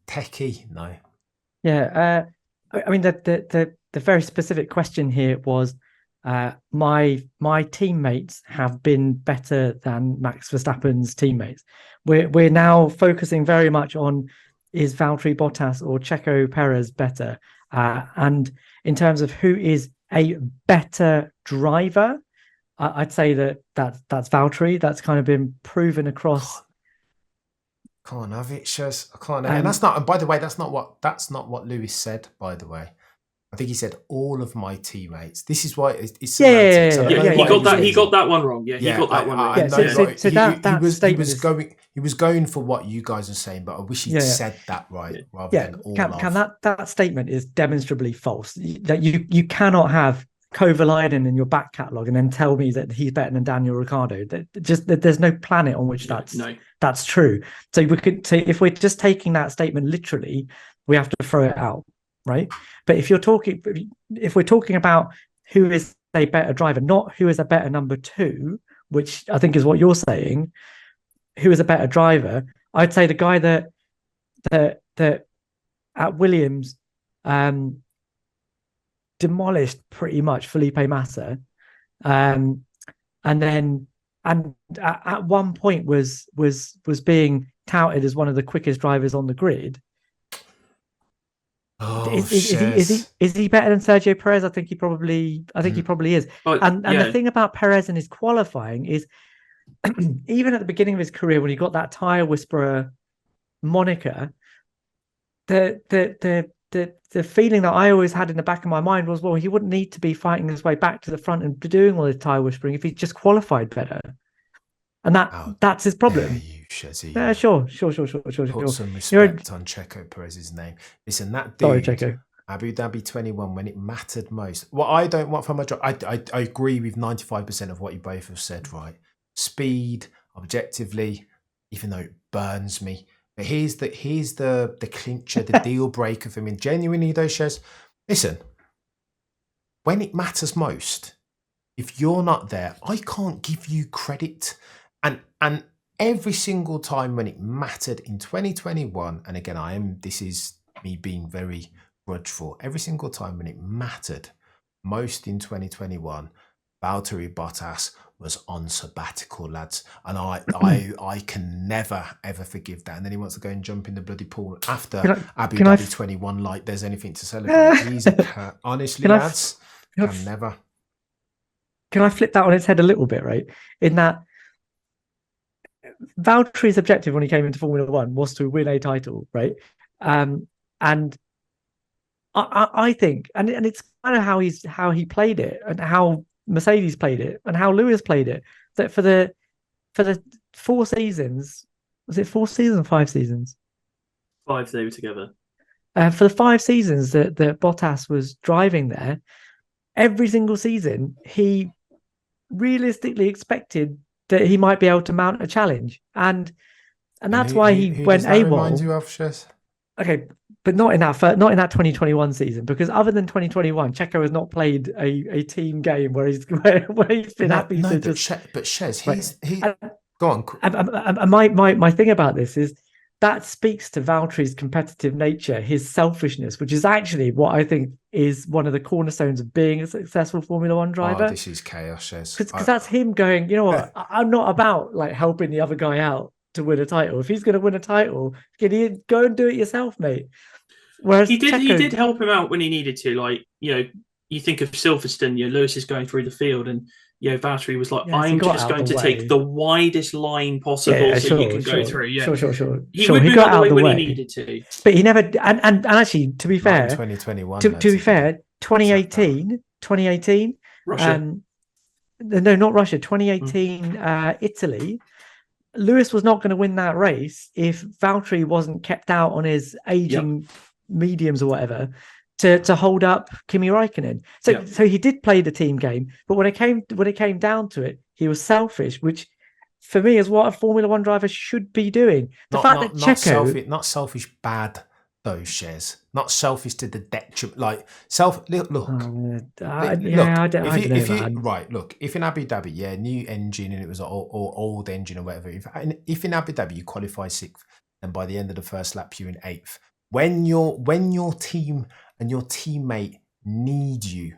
techie. No. Yeah, I mean the very specific question here was, my teammates have been better than Max Verstappen's teammates. We're now focusing very much on, is Valtteri Bottas or Checo Perez better? And in terms of who is a better driver, I'd say that's Valtteri. That's kind of been proven across. Can't have it, Shez. I can't have it. And that's not. And by the way, that's not what Lewis said. By the way, I think he said all of my teammates. This is why it's semantics. He got that one wrong. He got that one wrong. He was going for what you guys are saying, but I wish he'd said that right rather than all that statement is demonstrably false. That you cannot have Kovalainen in your back catalogue and then tell me that he's better than Daniel Ricciardo. There's no planet on which that's true. So we could say, if we're just taking that statement literally, we have to throw it out, right? But if we're talking about who is a better driver, not who is a better number two, which I think is what you're saying, who is a better driver, I'd say the guy that at Williams demolished pretty much Felipe Massa, and at one point was being touted as one of the quickest drivers on the grid. Is he better than Sergio Perez? I think he probably is. And the thing about Perez and his qualifying is, even at the beginning of his career, when he got that tire whisperer moniker, the feeling that I always had in the back of my mind was, well, he wouldn't need to be fighting his way back to the front and doing all his tire whispering if he just qualified better. And that's his problem. You, Shezzy. Sure. Put some respect on Checo Perez's name. Listen, that dude, sorry, Checo. Abu Dhabi 21, when it mattered most. What I don't want from a driver, I agree with 95% of what you both have said, right? Speed, objectively, even though it burns me. But here's the clincher, the deal breaker for me. Genuinely though, Shez, listen, when it matters most, if you're not there, I can't give you credit. And every single time when it mattered in 2021, and again, this is me being very grudgeful, every single time when it mattered most in 2021, Valtteri Bottas was on sabbatical, lads, and I can never ever forgive that. And then he wants to go and jump in the bloody pool after Abu Dhabi 21, like there's anything to celebrate. He's honestly, lads, can never. Can I flip that on its head a little bit, right? In that, Valtteri's objective when he came into Formula One was to win a title, right? And I think, and it's kind of how he played it, and how Mercedes played it, and how Lewis played it. That for the 4 seasons, was it 4 seasons, 5 seasons? 5 they were together. For the 5 seasons that Bottas was driving there, every single season he realistically expected that he might be able to mount a challenge, and that's why he went AWOL. Reminds you of, Shez? Okay, but not in that 2021 season, because other than 2021, Checo has not played a team game where he's been happy to just. But Shez, go on. And my thing about this is that speaks to Valtteri's competitive nature, his selfishness, which is actually what I think is one of the cornerstones of being a successful Formula One driver. Oh, this is chaos, Shez. Because that's him going, you know what, I'm not about like helping the other guy out to win a title. If he's going to win a title, can you go and do it yourself, mate? Whereas he did help him out when he needed to. Like, you think of Silverstone, Lewis is going through the field, and Valtteri was like, I'm just going to take the widest line possible so you can go through. Yeah, sure. He would move out of the way when he needed to. But he never, and actually, to be fair, 2021. To be fair, 2018, Russia. No, not Russia. 2018, Italy. Lewis was not going to win that race if Valtteri wasn't kept out on his aging mediums or whatever to hold up Kimi Räikkönen. So he did play the team game, but when it came down to it, he was selfish, which for me is what a Formula One driver should be doing. Not selfish bad though, Shez. Not selfish to the detriment. Like look. I don't know. Right, look. If in Abu Dhabi, new engine and it was old engine or whatever. If in Abu Dhabi you qualify 6th, and by the end of the first lap you're in 8th. When your team and your teammate need you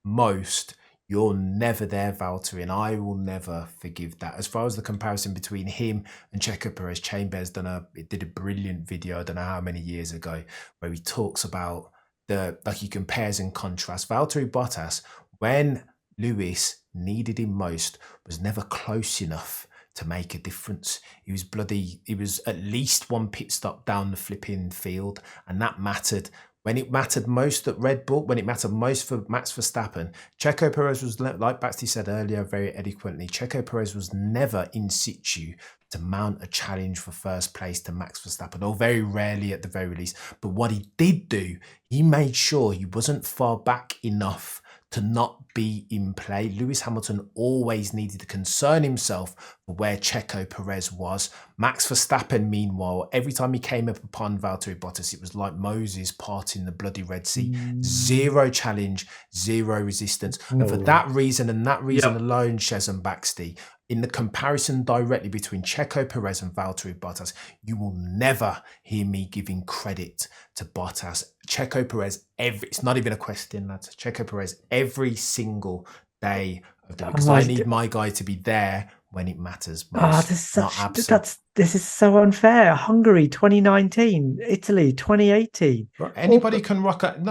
most, you're never there, Valtteri, and I will never forgive that. As far as the comparison between him and Checo Perez, Chambers did a brilliant video, I don't know how many years ago, where he talks about he compares and contrasts. Valtteri Bottas, when Lewis needed him most, was never close enough to make a difference. He was at least one pit stop down the flipping field, and that mattered. When it mattered most at Red Bull, when it mattered most for Max Verstappen, Checo Perez was, like Baxty said earlier very eloquently, Checo Perez was never in situ to mount a challenge for first place to Max Verstappen, or very rarely at the very least. But what he did do, he made sure he wasn't far back enough to not be in play. Lewis Hamilton always needed to concern himself for where Checo Perez was. Max Verstappen, meanwhile, every time he came up upon Valtteri Bottas, it was like Moses parting the bloody Red Sea. Zero challenge, zero resistance. And for that reason and that reason alone, Shez and Baxty, in the comparison directly between Checo Perez and Valtteri Bottas, you will never hear me giving credit to Bottas. Checo Perez, it's not even a question, lads. Checo Perez every single day of the week, because I need my guy to be there when it matters most. This is so unfair. Hungary 2019, Italy 2018. Anybody can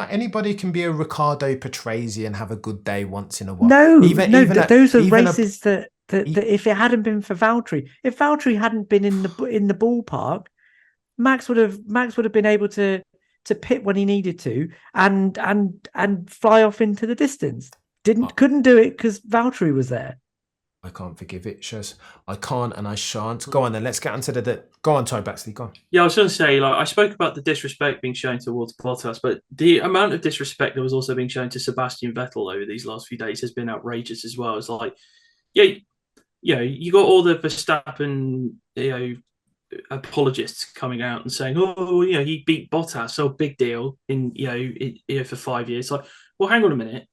anybody can be a Riccardo Patrese and have a good day once in a while. Those are races that if it hadn't been for Valtteri, if Valtteri hadn't been in the ballpark, Max would have been able to pit when he needed to and fly off into the distance. Couldn't do it because Valtteri was there. I can't forgive it, Shez. I can't and I shan't. Go on then. Let's get onto go on, Baxley. Go on. Yeah, I was going to say, I spoke about the disrespect being shown towards Bottas, but the amount of disrespect that was also being shown to Sebastian Vettel over these last few days has been outrageous as well. It's like, you got all the Verstappen, apologists coming out and saying, he beat Bottas, so big deal for 5 years. Like, well, hang on a minute.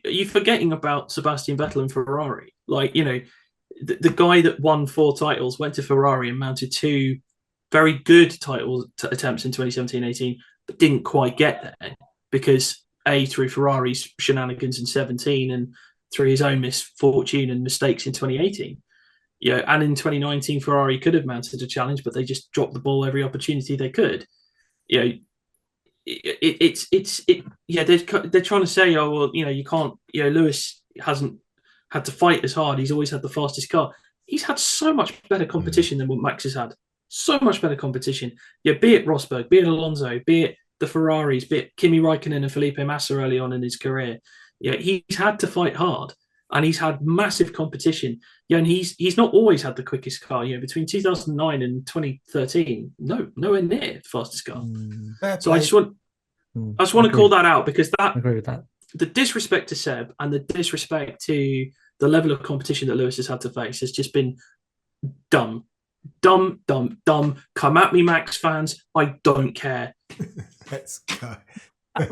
Are you forgetting about Sebastian Vettel and Ferrari? The guy that won 4 titles went to Ferrari and mounted 2 very good title attempts in 2017-18, but didn't quite get there because through Ferrari's shenanigans in 17 and through his own misfortune and mistakes in 2018. And in 2019, Ferrari could have mounted a challenge, but they just dropped the ball every opportunity they could. They're trying to say, you can't. Lewis hasn't had to fight as hard. He's always had the fastest car. He's had so much better competition than what Max has had. So much better competition. Be it Rosberg, be it Alonso, be it the Ferraris, be it Kimi Räikkönen and Felipe Massa early on in his career. He's had to fight hard. And he's had massive competition. And he's not always had the quickest car. Between 2009 and 2013, nowhere near the fastest car. So I just want to call that out because I agree with that. The disrespect to Seb and the disrespect to the level of competition that Lewis has had to face has just been dumb. Dumb. Come at me, Max fans. I don't care. Let's go.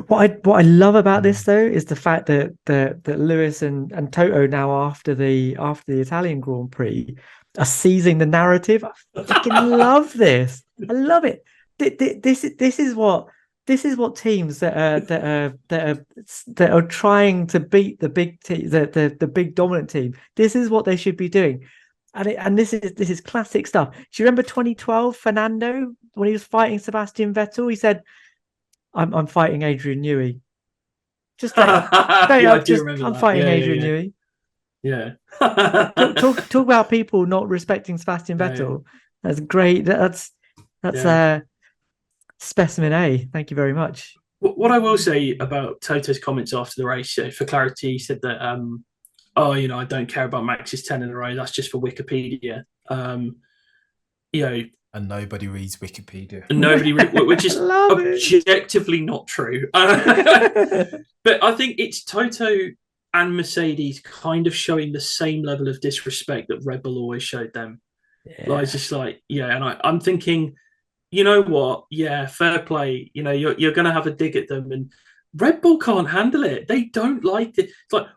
What I love about this though is the fact that Lewis and Toto now after the Italian Grand Prix are seizing the narrative. I fucking love this. I love it. This is what teams that are trying to beat the big team, the big dominant team. This is what they should be doing. And this is classic stuff. Do you remember 2012 Fernando when he was fighting Sebastian Vettel? He said, I'm fighting Adrian Newey. Just I'm fighting Adrian Newey. Yeah. talk about people not respecting Sebastian Vettel. That's great. That's specimen A. Thank you very much. What I will say about Toto's comments after the race, for clarity, he said that I don't care about Max's 10 in a row. That's just for Wikipedia. And nobody reads Wikipedia. Which is objectively not true. But I think it's Toto and Mercedes kind of showing the same level of disrespect that Red Bull always showed them. It's just and I'm thinking, you know what? Yeah, fair play. You're going to have a dig at them, and Red Bull can't handle it. They don't like it. It's like,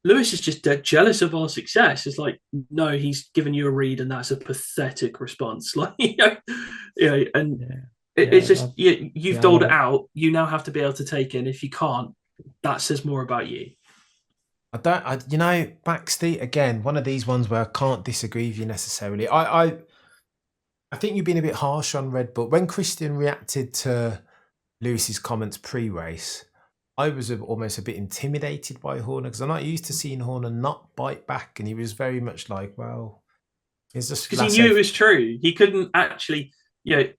Lewis is just dead jealous of our success. It's like, no, he's given you a read, and that's a pathetic response. It's just you've doled it out. You now have to be able to take it. And if you can't, that says more about you. Baxty, again, one of these ones where I can't disagree with you necessarily. I think you've been a bit harsh on Red Bull. When Christian reacted to Lewis's comments pre-race, I was almost a bit intimidated by Horner because I'm not used to seeing Horner not bite back, and he was very much like, well, it's just because he knew it was true. He couldn't actually.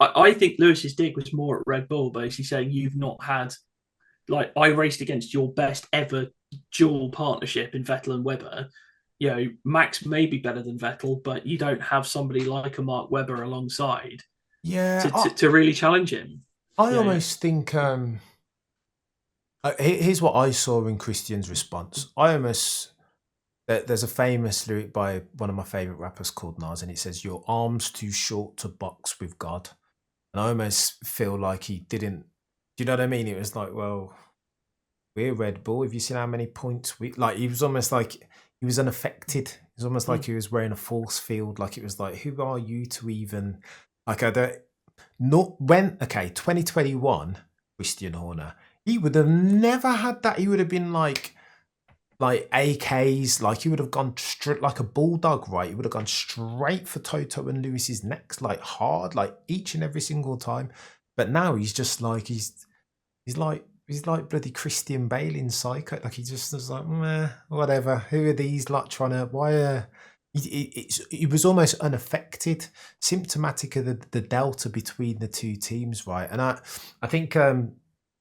I think Lewis's dig was more at Red Bull, basically saying you've not had, I raced against your best ever dual partnership in Vettel and Webber. Max may be better than Vettel, but you don't have somebody like a Mark Webber alongside. Yeah, to really challenge him. I almost think. Here's what I saw in Christian's response. There's a famous lyric by one of my favorite rappers called Nas, and it says, "Your arm's too short to box with God." And I almost feel like he didn't. Do you know what I mean? It was like, well, we're Red Bull. Have you seen how many points we like? He was almost like he was unaffected. It was almost like he was wearing a force field. Like it was like, who are you to even like? I don't. Not when 2021, Christian Horner, he would have never had that. He would have been like AKs, like he would have gone straight like a bulldog, right? He would have gone straight for Toto and Lewis's necks, like hard, like each and every single time. But now he's just like he's like bloody Christian Bale in Psycho. Like he just was like, meh, whatever. Who are these like trying to? Why? He was almost unaffected, symptomatic of the delta between the two teams, right? And I think.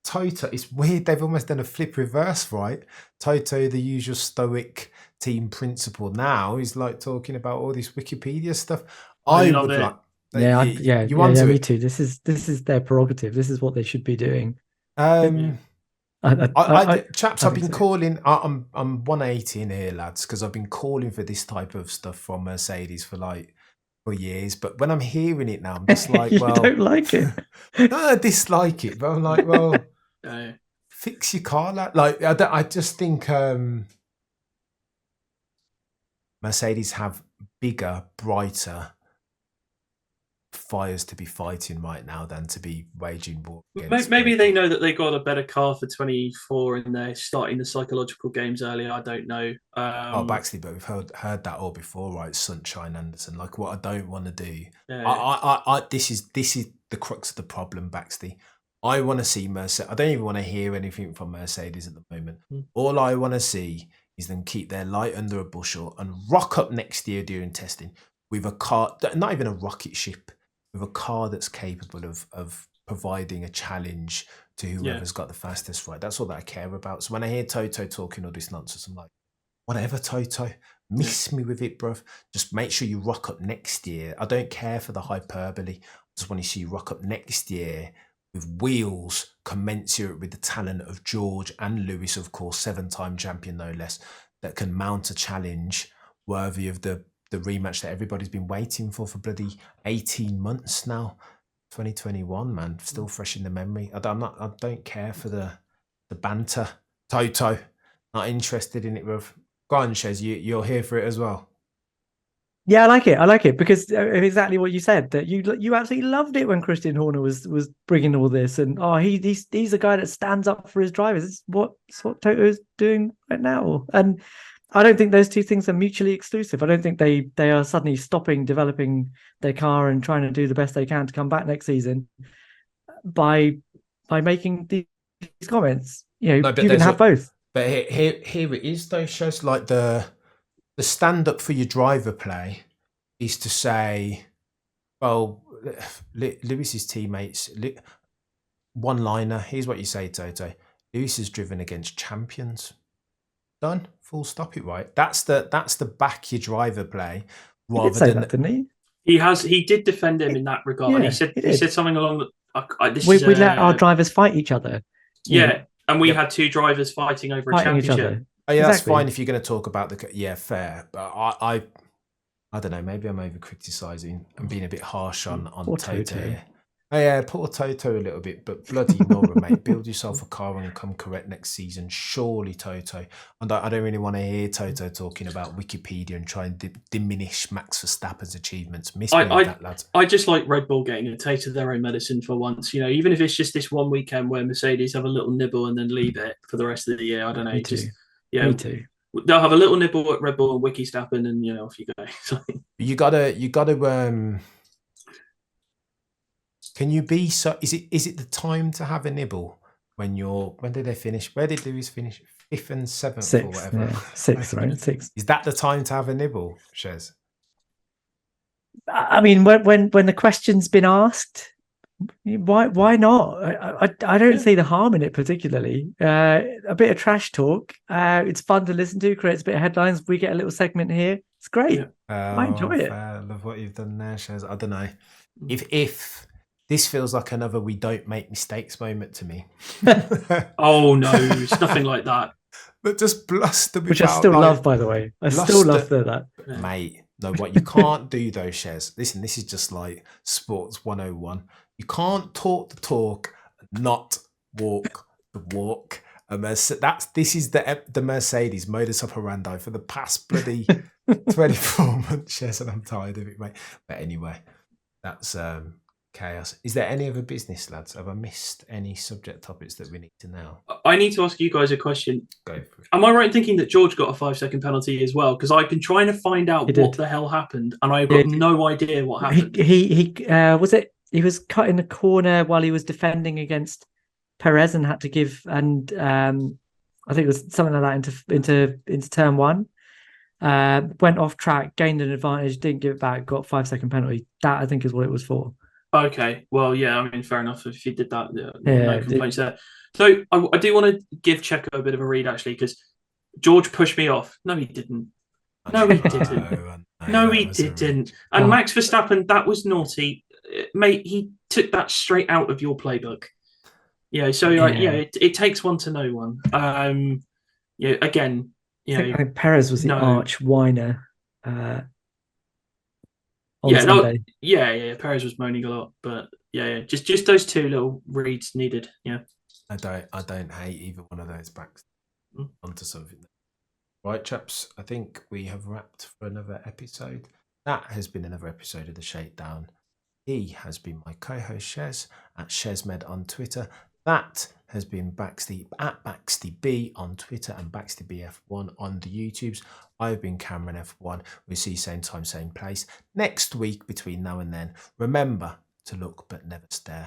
Toto, it's weird. They've almost done a flip reverse, right? Toto, the usual stoic team principal, now he's like talking about all this Wikipedia stuff. I love would it. like, You want to? Me too. This is their prerogative. This is what they should be doing. Chaps, I've been so. calling. I'm 180 in here, lads, because I've been calling for this type of stuff from Mercedes for years. But when I'm hearing it now, I'm just like, you don't like it. No, I dislike it, but I'm like, well. Fix your car, like I just think Mercedes have bigger, brighter fires to be fighting right now than to be waging war against. Maybe they know that they got a better car for 24 and they're starting the psychological games early. I don't know. Baxty, but we've heard that all before, right? Sunshine Anderson. Like what I don't want to do. Yeah. This is the crux of the problem, Baxty. I want to see Mercedes. I don't even want to hear anything from Mercedes at the moment. All I want to see is them keep their light under a bushel and rock up next year during testing with a car, not even a rocket ship, with a car that's capable of providing a challenge to whoever's got the fastest right. That's all that I care about. So when I hear Toto talking all this nonsense, I'm like, whatever, Toto, miss me with it, bruv. Just make sure you rock up next year. I don't care for the hyperbole. I just want to see you rock up next year with wheels commensurate with the talent of George and Lewis, of course, 7-time champion no less, that can mount a challenge worthy of the rematch that everybody's been waiting for bloody 18 months now. 2021, man, still fresh in the memory. I don't care for the banter. Toto, not interested in it, bruv. Go on, Shez, you're here for it as well. Yeah, I like it because exactly what you said, that you absolutely loved it when Christian Horner was bringing all this, and he's a guy that stands up for his drivers. It's what Toto's doing right now, and I don't think those two things are mutually exclusive. I don't think they are suddenly stopping developing their car and trying to do the best they can to come back next season by making these comments. You can have both. But here it is though, Shez, like the stand up for your driver play is to say, well, Lewis's teammates, one liner, here's what you say, Toto. Lewis has driven against champions. Done. Full stop it, right? That's the back your driver play. He did say that, didn't he? He did defend him in that regard. Yeah, he said something along the we let our drivers fight each other. Yeah, and we had two drivers fighting over a championship. Oh, yeah, that's fine if you're going to talk about fair. But I don't know. Maybe I'm over criticising and being a bit harsh on Toto here. Oh yeah, poor Toto a little bit, but bloody Nora, mate, build yourself a car and come correct next season. Surely, Toto. And I don't really want to hear Toto talking about Wikipedia and try and diminish Max Verstappen's achievements. Miss me with that, lads. I just like Red Bull getting a taste of their own medicine for once. Even if it's just this one weekend where Mercedes have a little nibble and then leave it for the rest of the year. I don't know. Me too. Me too. They'll have a little nibble at Red Bull and Wiki Stappen, and off you go. You gotta. Can you be so? Is it the time to have a nibble when did they finish? Where did Lewis finish? 5th and 7th or whatever. Yeah. 6th, right? 6th. Is that the time to have a nibble, Shez? I mean, when the question's been asked, why not? I don't see the harm in it particularly. A bit of trash talk. It's fun to listen to. Creates a bit of headlines. We get a little segment here. It's great. I enjoy it. I love what you've done there, Shez. I don't know if This feels like another "we don't make mistakes" moment to me. Oh no, it's nothing like that. But just bluster, which I still love, by the way. I still love that. Yeah. Mate, no, what you can't do though, Shez. Listen, this is just like sports 101. You can't talk the talk, and not walk the walk. And this is the Mercedes modus operandi for the past bloody 24 months, Shez, and I'm tired of it, mate. But anyway, that's chaos. Is there any other business, lads? Have I missed any subject topics that we need to know? I need to ask you guys a question. Go for it. Am I right in thinking that George got a 5-second penalty as well? Because I've been trying to find out He what did. the hell happened, and I've got no idea what happened. He was cut in the corner while he was defending against Perez and had to give, and I think it was something like that into turn one. Went off track, gained an advantage, didn't give it back, got 5-second penalty. That I think is what it was for. Okay, well, yeah, I mean, fair enough. If you did that, no Yeah, complaints there. So I do want to give Checo a bit of a read, actually, because George pushed me off. No, he didn't. No, he didn't. No, he didn't. And Max Verstappen, that was naughty. Mate, he took that straight out of your playbook. Yeah, so it takes one to know one. Again, I think Perez was the arch whiner. Sunday. Perez was moaning a lot, but just those two little reads needed. Yeah, I don't hate either one of those backs. Onto something. Right, chaps, I think we have wrapped for another episode. That has been another episode of the Shakedown. He has been my co-host Shez at ShezMed on Twitter. That has been Baxty at BaxtyB on Twitter and BaxtyBF1 on the YouTubes. I've been Cameron F1. We'll see you same time, same place next week. Between now and then, remember to look but never stare.